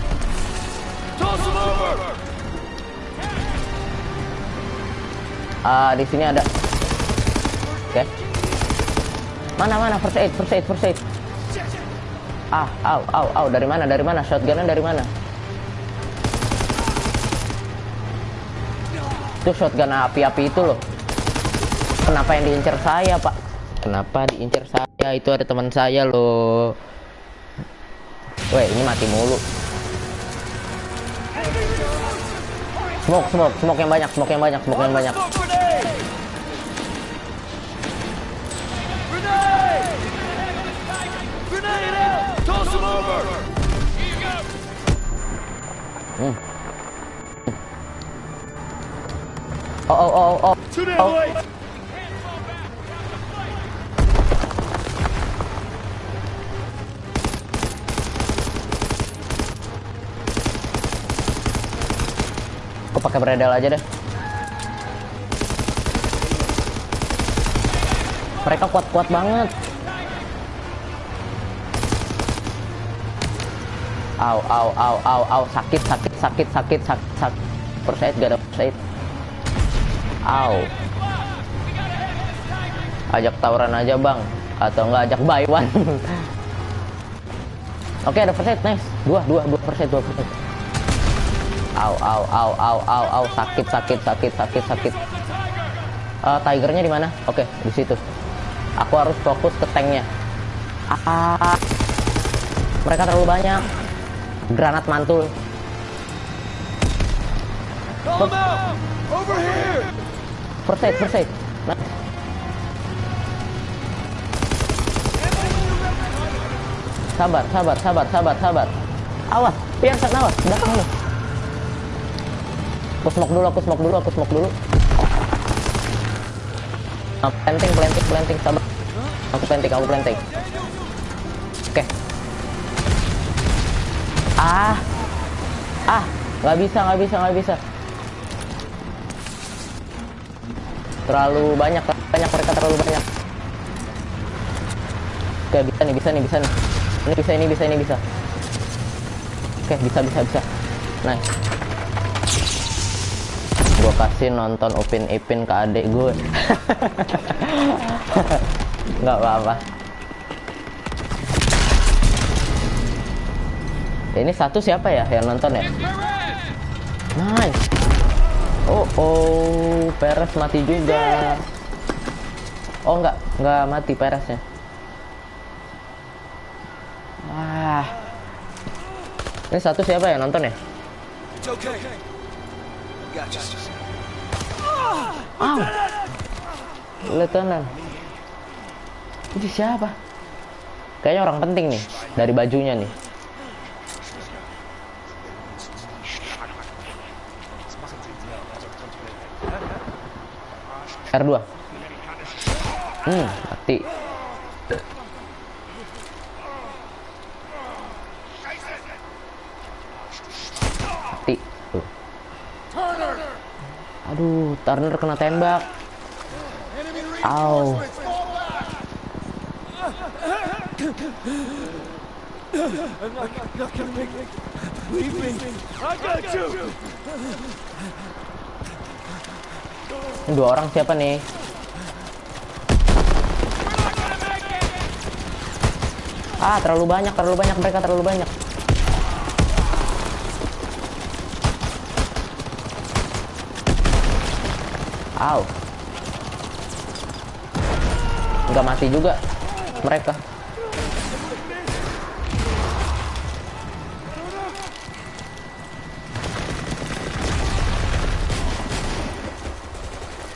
Di sini ada. Oke. Mana first aid. Dari mana? Shotgunnya dari mana? Itu shotgun api-api itu loh. Kenapa yang diincar saya, Pak? Kenapa diincar saya? Itu ada teman saya loh. Weh, ini mati mulu. Smoke yang banyak. Oh. Aku pakai bredel aja deh. Mereka kuat banget. Au. Sakit. First aid, gak ada first aid. Au. Ajak tawuran aja, Bang. Atau enggak ajak buy one. Oke, ada first aid, nice. Dua first aid. Au. Sakit. Tigernya di mana? Oke, di situ. Aku harus fokus ke tanknya. Mereka terlalu banyak. Granat mantul. First aid. Nah. Sabar. Awas, Pearson awas, belakang lu. Aku smoke dulu. Planting, sabar. Aku planting. Oke. Nggak bisa. Terlalu banyak, mereka terlalu banyak. Oke, bisa nih. Ini bisa. Oke, bisa. Nice. Gua kasih nonton Upin Ipin ke adik gue. Nggak apa-apa. Ini satu siapa ya yang nonton ya? Nice. Oh, Perez mati juga. Oh, nggak mati Pereznya. Wah. Ini satu siapa ya nonton ya? Lieutenant. Itu siapa? Kayaknya orang penting nih dari bajunya nih. R2. Mati. Aduh, Turner kena tembak. Au. Ini dua orang siapa nih? Terlalu banyak mereka, terlalu banyak. Au. Nggak mati juga mereka.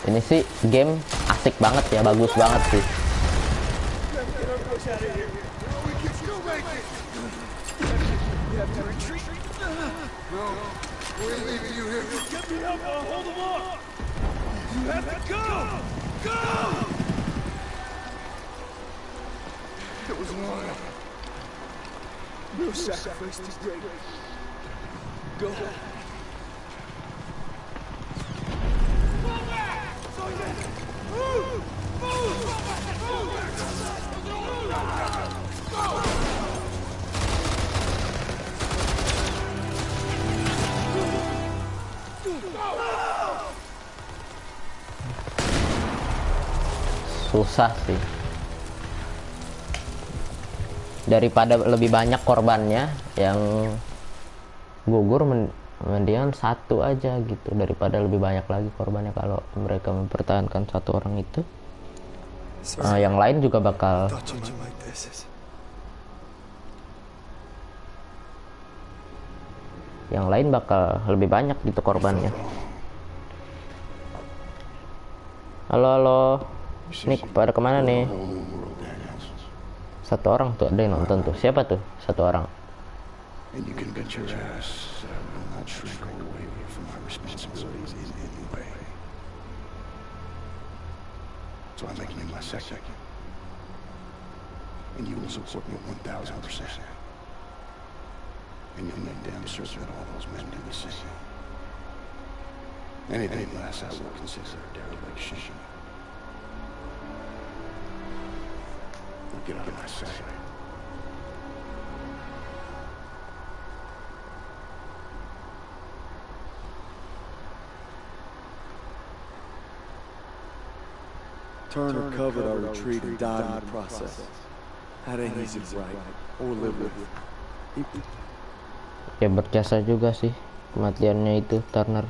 Ini sih game asik banget ya, bagus banget sih. It was an honor. No sacrifice too great. Go. Susah sih. Daripada lebih banyak korbannya yang gugur, mendingan satu aja gitu daripada lebih banyak lagi korbannya. Kalau mereka mempertahankan satu orang itu, yang lain juga bakal lebih banyak gitu korbannya. Halo, halo. Nih pada kemana nih? Satu orang tuh, ada yang nonton tuh. Siapa tuh? Satu orang. And you can bet your ass that I will not shrink away from my responsibilities in any way. So I'm making you my second. And you will support me 1,000%. And you'll make damn certain that all those men do the same. Anything less I will consider a dereliction. Now get out of my sight. Turner covered our retreat and died in the process. That ain't easy to write or live with. Ya berjasa juga sih kematiannya itu Turner.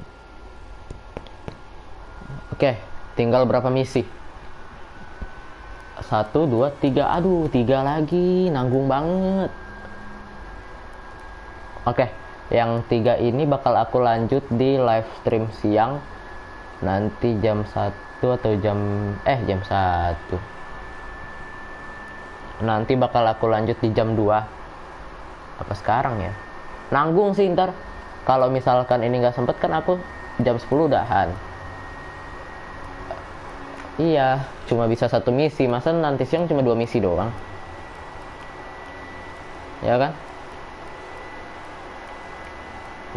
Oke, tinggal berapa misi? 1, 2, 3. Aduh, 3 lagi, nanggung banget. Oke, yang 3 ini bakal aku lanjut di live stream siang nanti jam 1 atau jam 1. Nanti bakal aku lanjut di jam 2. Apa sekarang ya? Nanggung sih ntar. Kalau misalkan ini nggak sempet kan aku jam 10 udahan. Iya, cuma bisa 1 misi. Masa nanti siang cuma 2 misi doang? Ya kan?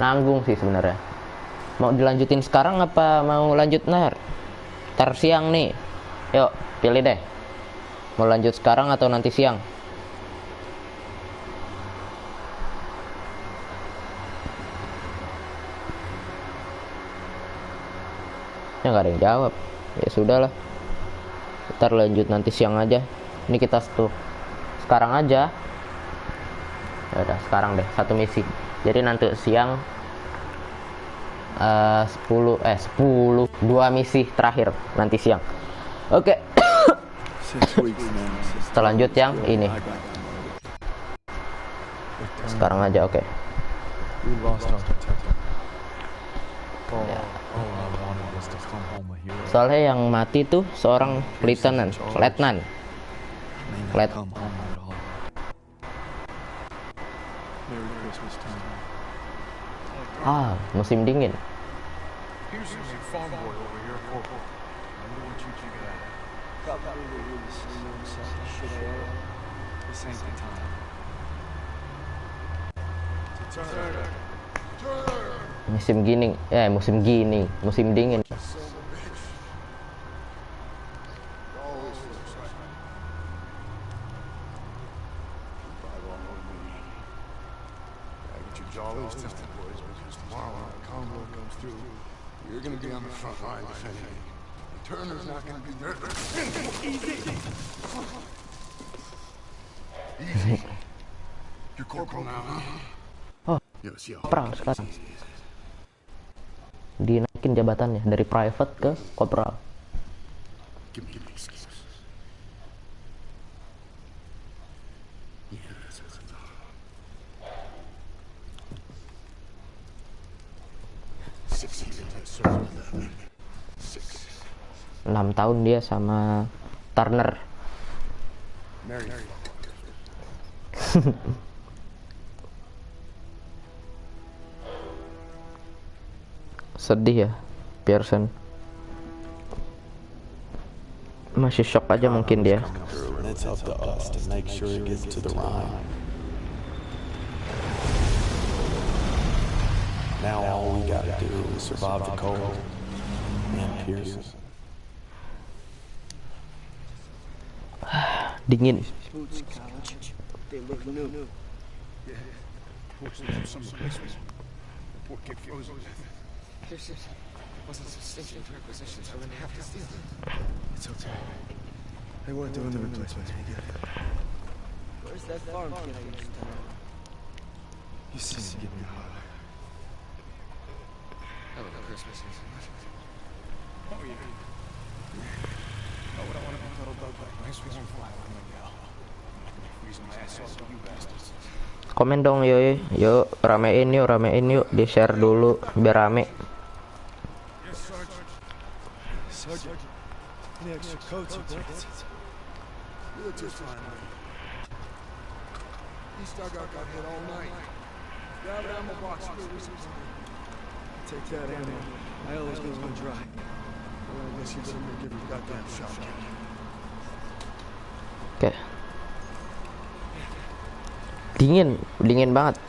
Nanggung sih sebenarnya. Mau dilanjutin sekarang apa mau lanjut ntar siang nih? Yuk, pilih deh. Mau lanjut sekarang atau nanti siang? Ya nggak ada yang jawab. Ya sudahlah. Ntar lanjut nanti siang aja. Ini kita sekarang aja. Ya udah sekarang deh 1 misi. Jadi nanti siang 2 misi terakhir nanti siang. Oke. Kita lanjut yang ini. Sekarang aja, oke. Ya. Soalnya yang mati tuh seorang letnan. Musim dingin. Musim dingin. You're gonna be on the front line defending me. Turner's not gonna be there. Easy. You're corporal now, huh? Corporal sekarang. Dinaikin jabatannya dari private ke corporal. Give me an excuse. Yes, that's enough. 6 years I served with them. 6 tahun dia sama Turner. Sedih ya Pearson. Masih shock aja mungkin dia. it's up to us to make sure it gets to the Rhine. Now all we gotta do is survive the cold and Pearson. Dingin. Boots, college. They look new. Fortunately, some replacements. Poor kid frozen. Pearson wasn't stationed to requisition, so I wouldn't have to steal them. It's okay. They weren't doing the replacements. We get it. Where's that farm kid I used to know? You seem to give me a hard. I love Christmas here so much. Oh, yeah. Oh, what I want to be total dog like. Nice warm fly with my gal. Freezing my ass off, you bastards. Komen dong yuk, yuk ramein yuk, di share dulu biar rame. Yes, Sergeant. Sergeant. Any extra coats or blankets? You look just fine, man. East dugout got hit all night. Grab an ammo box, go resupply. Take that ammo. I always go on dry. Well, I guess you better make every goddamn shot. Oke. Dingin banget.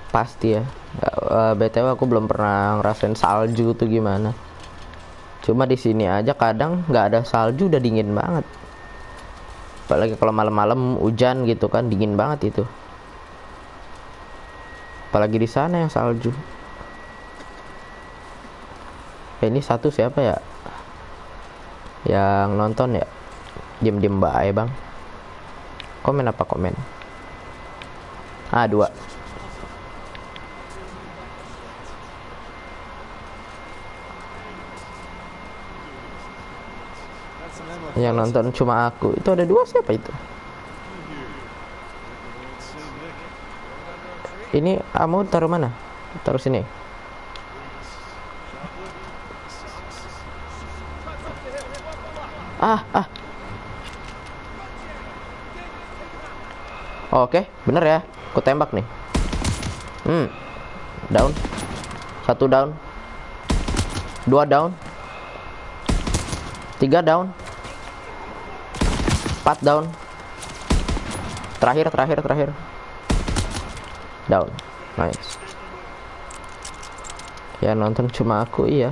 Pasti ya. BTW aku belum pernah ngerasain salju tuh gimana. Cuma di sini aja kadang nggak ada salju udah dingin banget. Apalagi kalau malam-malam hujan gitu kan dingin banget itu. Apalagi di sana yang salju. Ini satu siapa ya? Yang nonton ya? Diem bae bang. Komen apa komen? 2. Yang nonton cuma aku. Itu ada 2 siapa itu? Ini kamu taruh mana? Taruh sini. Oke, bener ya. Aku tembak nih. Down. 1 down. 2 down. 3 down. 4 down. Terakhir. Down. Nice. Ya nonton cuma aku, iya.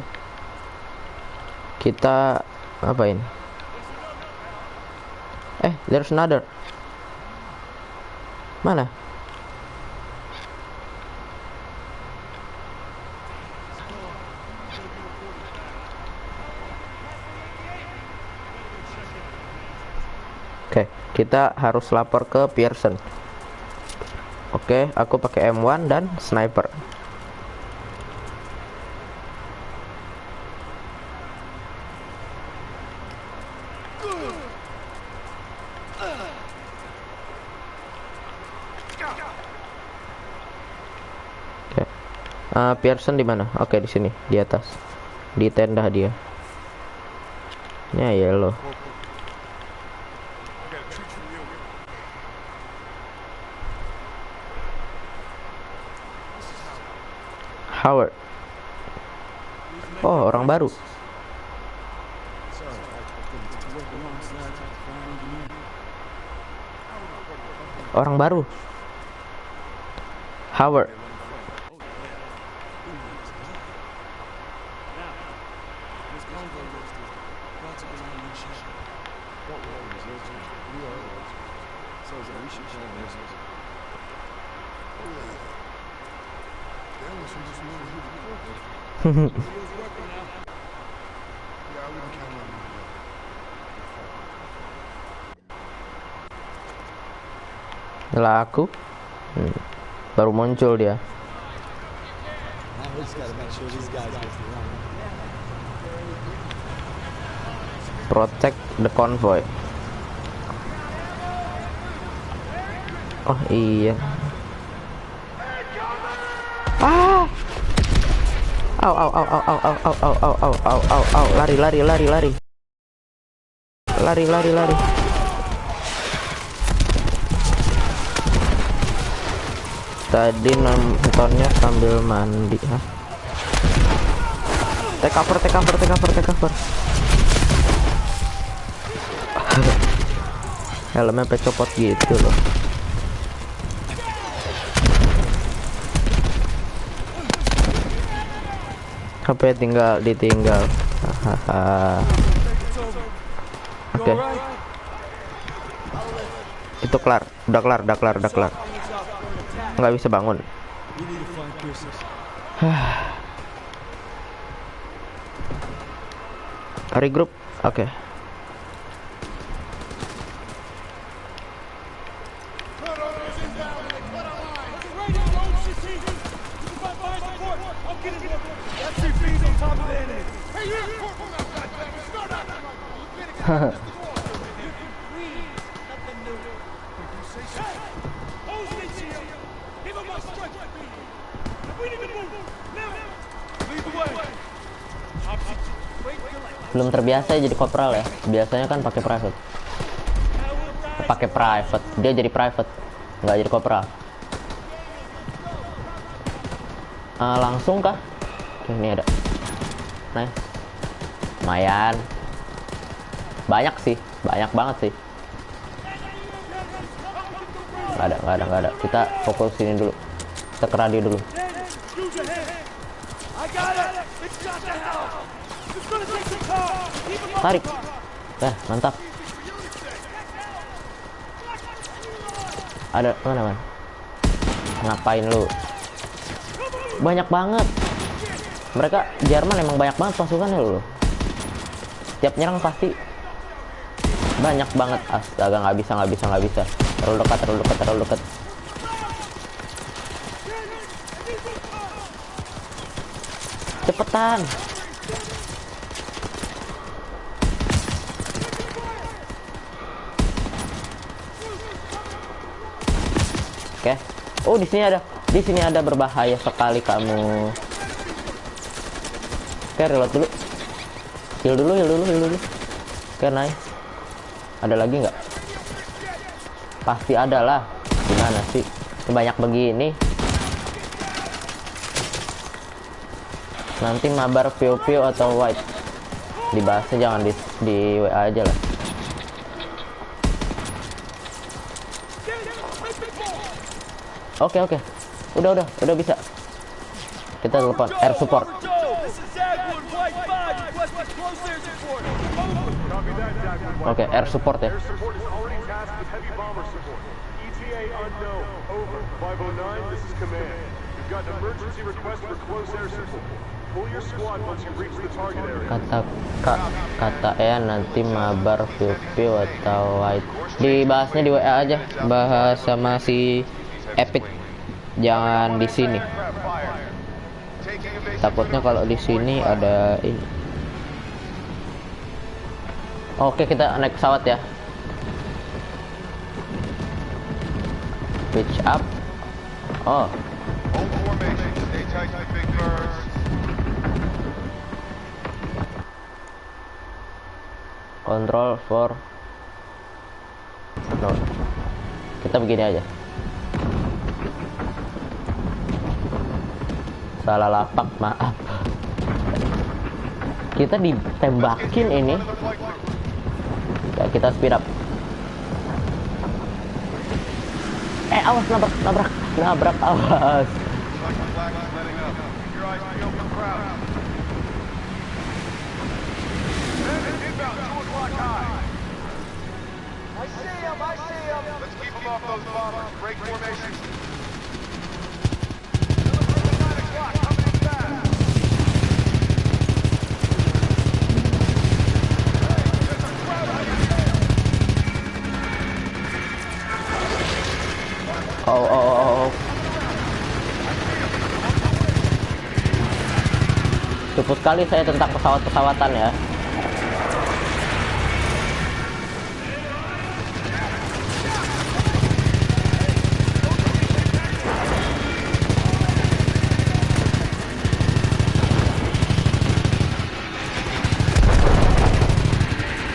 Kita apain? There's another. Mana? Oke, kita harus lapor ke Pearson. Oke, aku pakai M1 dan sniper. Pearson di mana? Oke, di sini, di atas. Di tenda dia. Ya, yellow. Howard. Oh, orang baru. Orang baru. Howard. Lah aku baru muncul dia. Protect the convoy. Oh iya. Au. Lari. Tadi nontonnya sambil mandi. Take cover. Helmnya sampai copot gitu loh. HP ditinggal. Hahaha. Oke. Itu kelar. Udah kelar. Nggak bisa bangun. Regroup. Oke. Belum terbiasa jadi kopral ya. Biasanya kan pakai private. Dia jadi private, nggak jadi kopral. Langsung kah? Oke, ini ada. Nice. Lumayan. Banyak banget sih. Nggak ada. Kita fokus sini dulu. Kita ke radio dulu. Tarik. Mantap. Ada mana? Ngapain lu? Banyak banget. Mereka Jerman emang banyak banget pasukannya loh. Setiap nyerang pasti banyak banget. Astaga, nggak bisa. Terlalu dekat. Cepetan. Oke. Oh, di sini ada berbahaya sekali kamu. Oke, reload dulu. Heal dulu. Oke, nice. Ada lagi nggak? Pasti ada lah. Gimana sih? Banyak begini. Nanti mabar POV atau white. Dibahasnya jangan di WA aja lah. Oke. Udah bisa. Kita telepon air support. Oke, air support ya. Kata nanti mabar view atau white. Dibahasnya di WA aja. Bahas sama si Epic. Jangan di sini. Takutnya kalau di sini ada ini. Oke, kita naik pesawat ya. Pitch up. Oh. Control for. No. Kita begini aja. Salah lapak, maaf. Kita ditembakin ini. Ya, kita speed up. Awas, nabrak, awas. Oh. Cukup sekali saya tentang pesawat-pesawatan ya.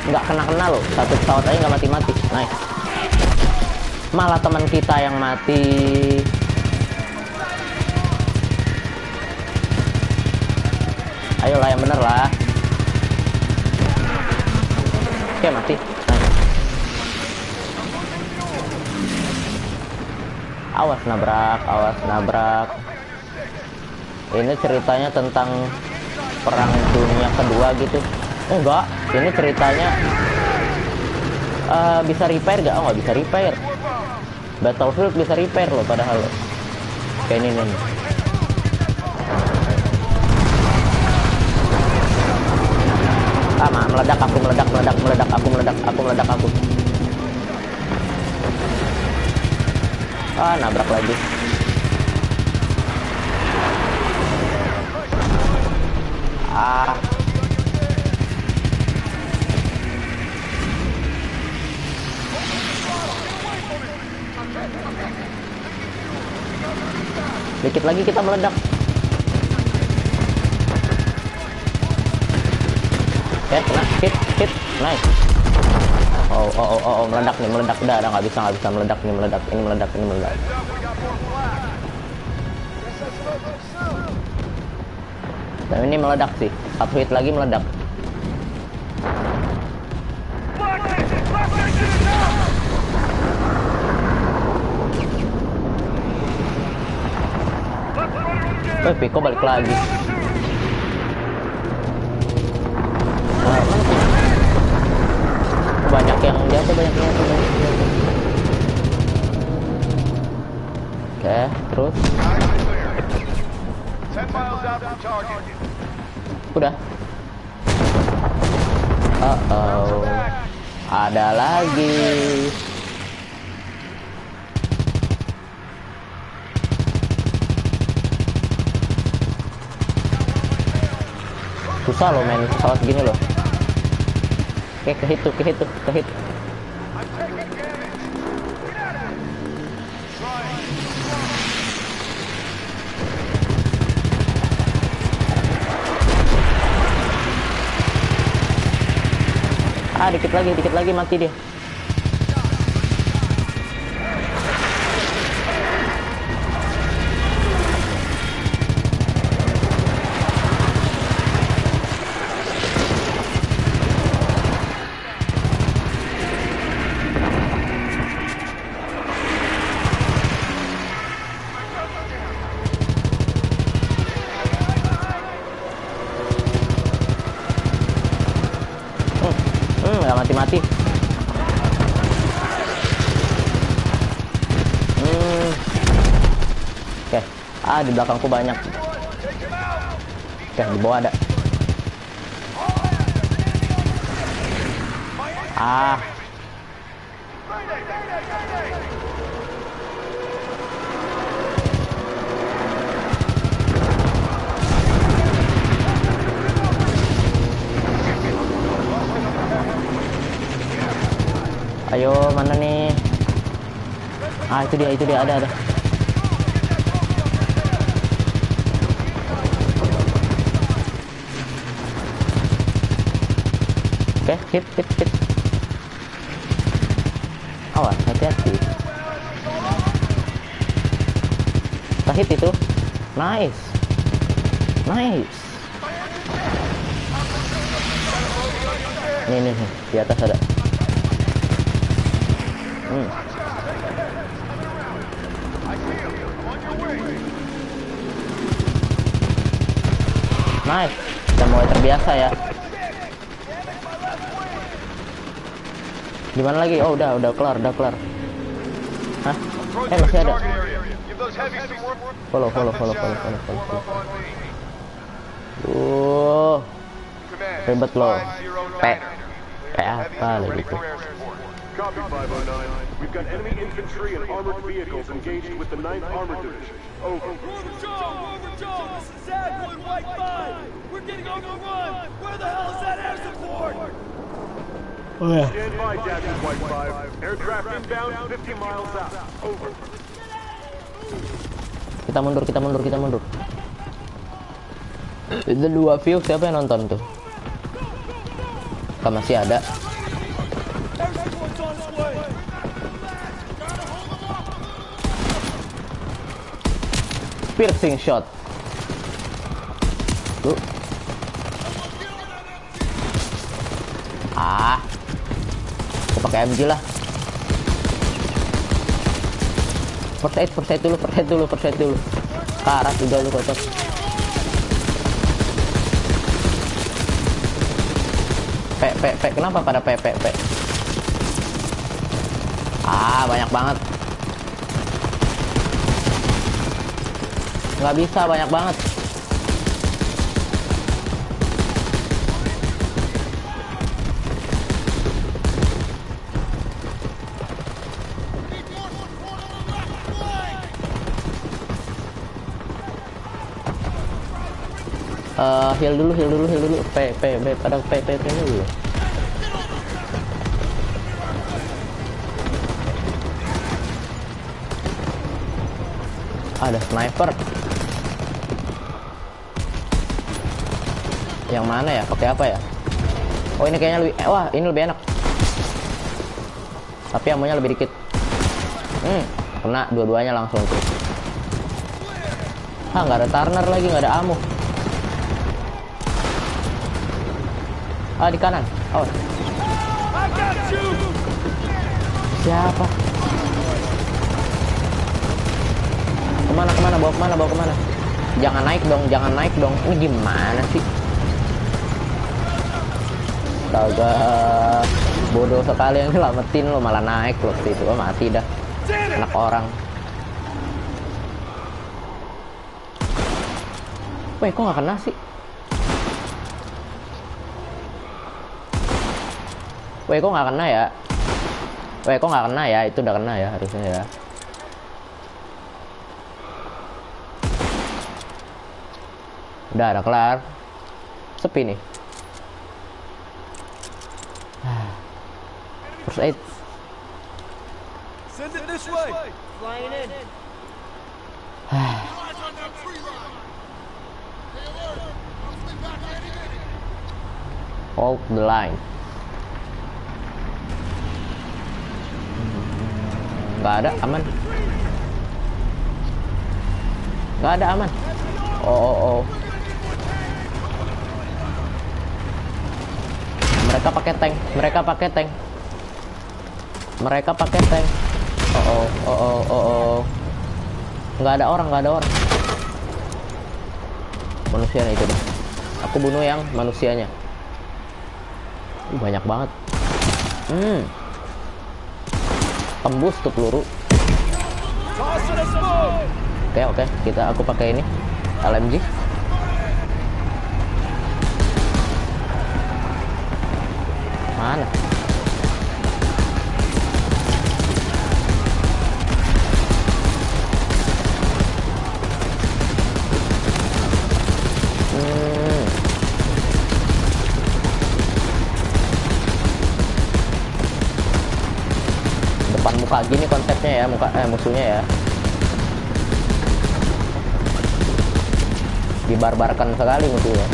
Nggak kena loh, satu pesawat aja nggak mati-mati. Nice. Malah teman kita yang mati. Ayolah yang bener lah. Oke, mati. Nice. Awas nabrak, awas nabrak. Ini ceritanya tentang perang dunia kedua gitu. Enggak, ini ceritanya bisa repair gak? Oh, nggak bisa repair. Battlefield bisa repair loh padahal. Kayak ini nih. Meledak aku, meledak aku. Nabrak lagi. Dikit lagi kita meledak. Hit, nice. Oh, meledak nih, udah nggak bisa meledak nih, ini meledak. Dan ini meledak sih, 1 hit lagi meledak. Pico balik lagi. Banyak yang jatuh. Oke, terus. Udah. Ada lagi. Susah loh main pesawat gini loh. Oke, kehit. Dikit lagi mati dia. Nggak mati. Oke. Di belakangku banyak. Oke, di bawah ada. Ayo, mana nih? Itu dia ada. Oke, hit. Awas, hati-hati. Hit itu. Nice. Nih, di atas ada. Nice. Udah mulai terbiasa ya. Gimana lagi? Oh, udah kelar. Hah? Masih ada. Follow. Ribet loh. Kayak apa lagi tuh? Copy 509. We've got enemy infantry and armored vehicles engaged with the 9th Armored Division. Over. Overjohn! This is Adwood, White 5! We're getting overrun! Where the hell is that air support? Stand by, Jackson White 5. Aircraft inbound 50 miles out. Over. Kita mundur. Itu 2 view, siapa yang nonton tuh? Masih ada. Piercing shot. Aku pakai MG lah. First aid dulu. Karat juga lu kocok. Kenapa pada P? Ah, banyak banget. Nggak bisa, banyak banget. Heal dulu. P pada P dulu. Ada sniper. Yang mana ya? Pakai apa ya? Oh, ini kayaknya lebih ini lebih enak. Tapi amonya lebih dikit. Kena dua-duanya langsung tuh. Nggak ada Turner lagi, nggak ada ammo. Di kanan. Siapa? Kemana? Bawa kemana? Jangan naik dong. Ini gimana sih? Astaga, bodoh sekali yang nyelamatin lo, malah naik lo itu. Mati dah. Anak orang. Weh, kok nggak kena sih? Weh, kok nggak kena ya? Itu udah kena ya harusnya ya. Udah kelar. Sepi nih. First aid. Send it this way. Flying in. Hold the line. Nggak ada, aman. Oh. Mereka pakai tank. Oh. Nggak ada orang. Manusianya itu dah. Aku bunuh yang manusianya. Banyak banget. Tembus tuh peluru. Oke. Aku pakai ini LMG. Mana? Depan muka gini konsepnya ya, musuhnya ya. Dibarbarkan sekali musuhnya.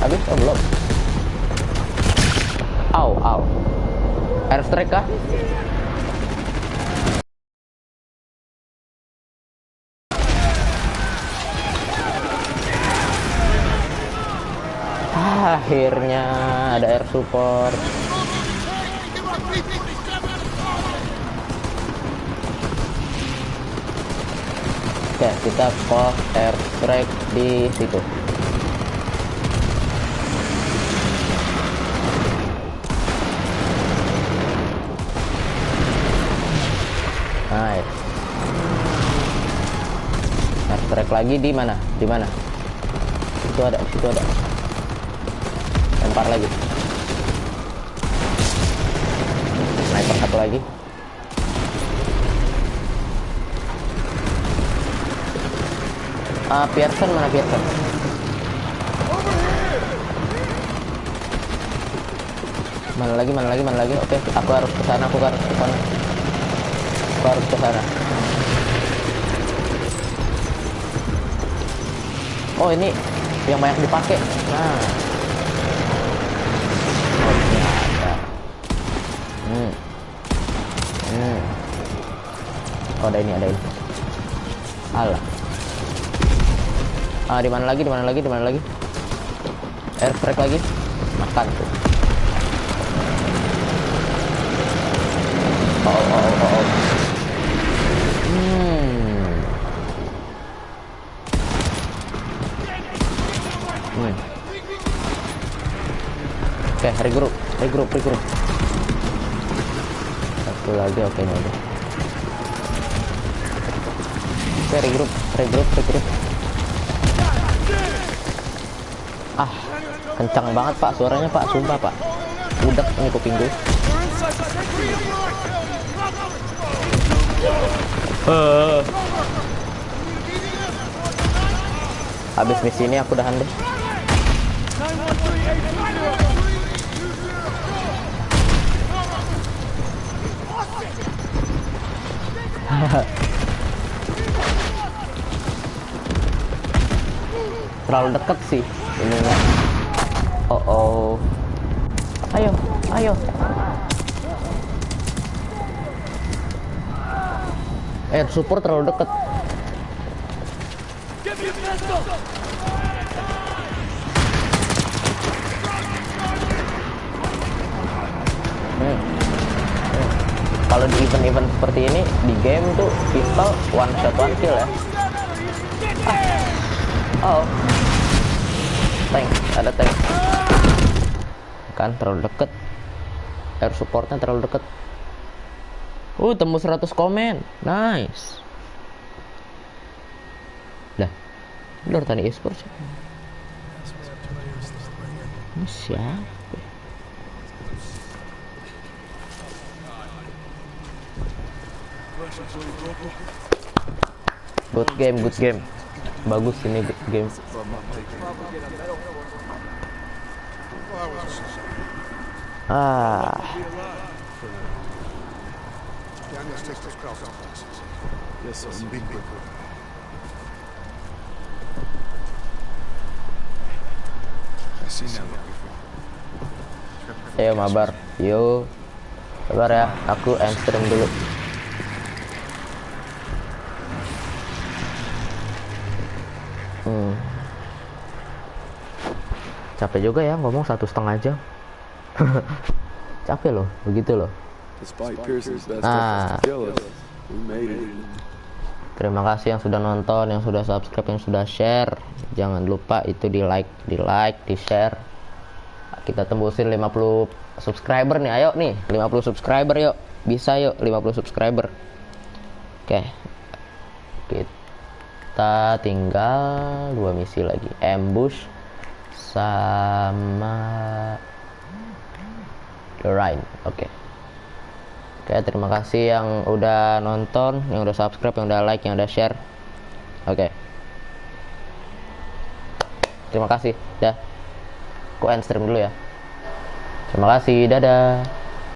Habis, belum. Au. Airstrike kah? Akhirnya ada air support. Oke, kita call air strike di situ. Nice. Air strike lagi di mana? Situ ada. Lempar lagi. Sniper satu lagi. Pearson mana Pearson? Mana lagi? Oke, aku harus ke sana. Oh, ini yang banyak dipakai. Nah. Oh, ini ada. Oh, ada ini. Alah. Di mana lagi? Airstrike lagi. Makan tuh. Oh. Oke, regroup. Satu lagi, oke ini aja. Oke, regroup. Kencang banget Pak suaranya Pak, sumpah Pak. Udah ini kuping gue. Habis misi ini aku udahan deh. Terlalu deket sih ininya. Oh. Ayo. Air support terlalu deket. Kalau di event-event seperti ini di game tuh pistol one shot one kill ya. Ada tank kan, terlalu deket. Air supportnya terlalu deket. Tembus 100 komen, nice. Dah, Lord Tani Esports. Ini siapa? Good game. Bagus ini game. Ayo mabar, yo. Sabar ya, aku end stream dulu. Capek juga ya ngomong 1,5 jam. Capek loh, begitu loh. Terima kasih yang sudah nonton, yang sudah subscribe, yang sudah share. Jangan lupa itu di like, di share. Kita tembusin 50 subscriber nih, ayo nih 50 subscriber yuk. Bisa yuk 50 subscriber. Oke. Kita tinggal 2 misi lagi. Ambush sama The Rhine. Oke, terima kasih yang udah nonton, yang udah subscribe, yang udah like, yang udah share. Oke. Terima kasih. Dah. Aku end stream dulu ya. Terima kasih. Dadah.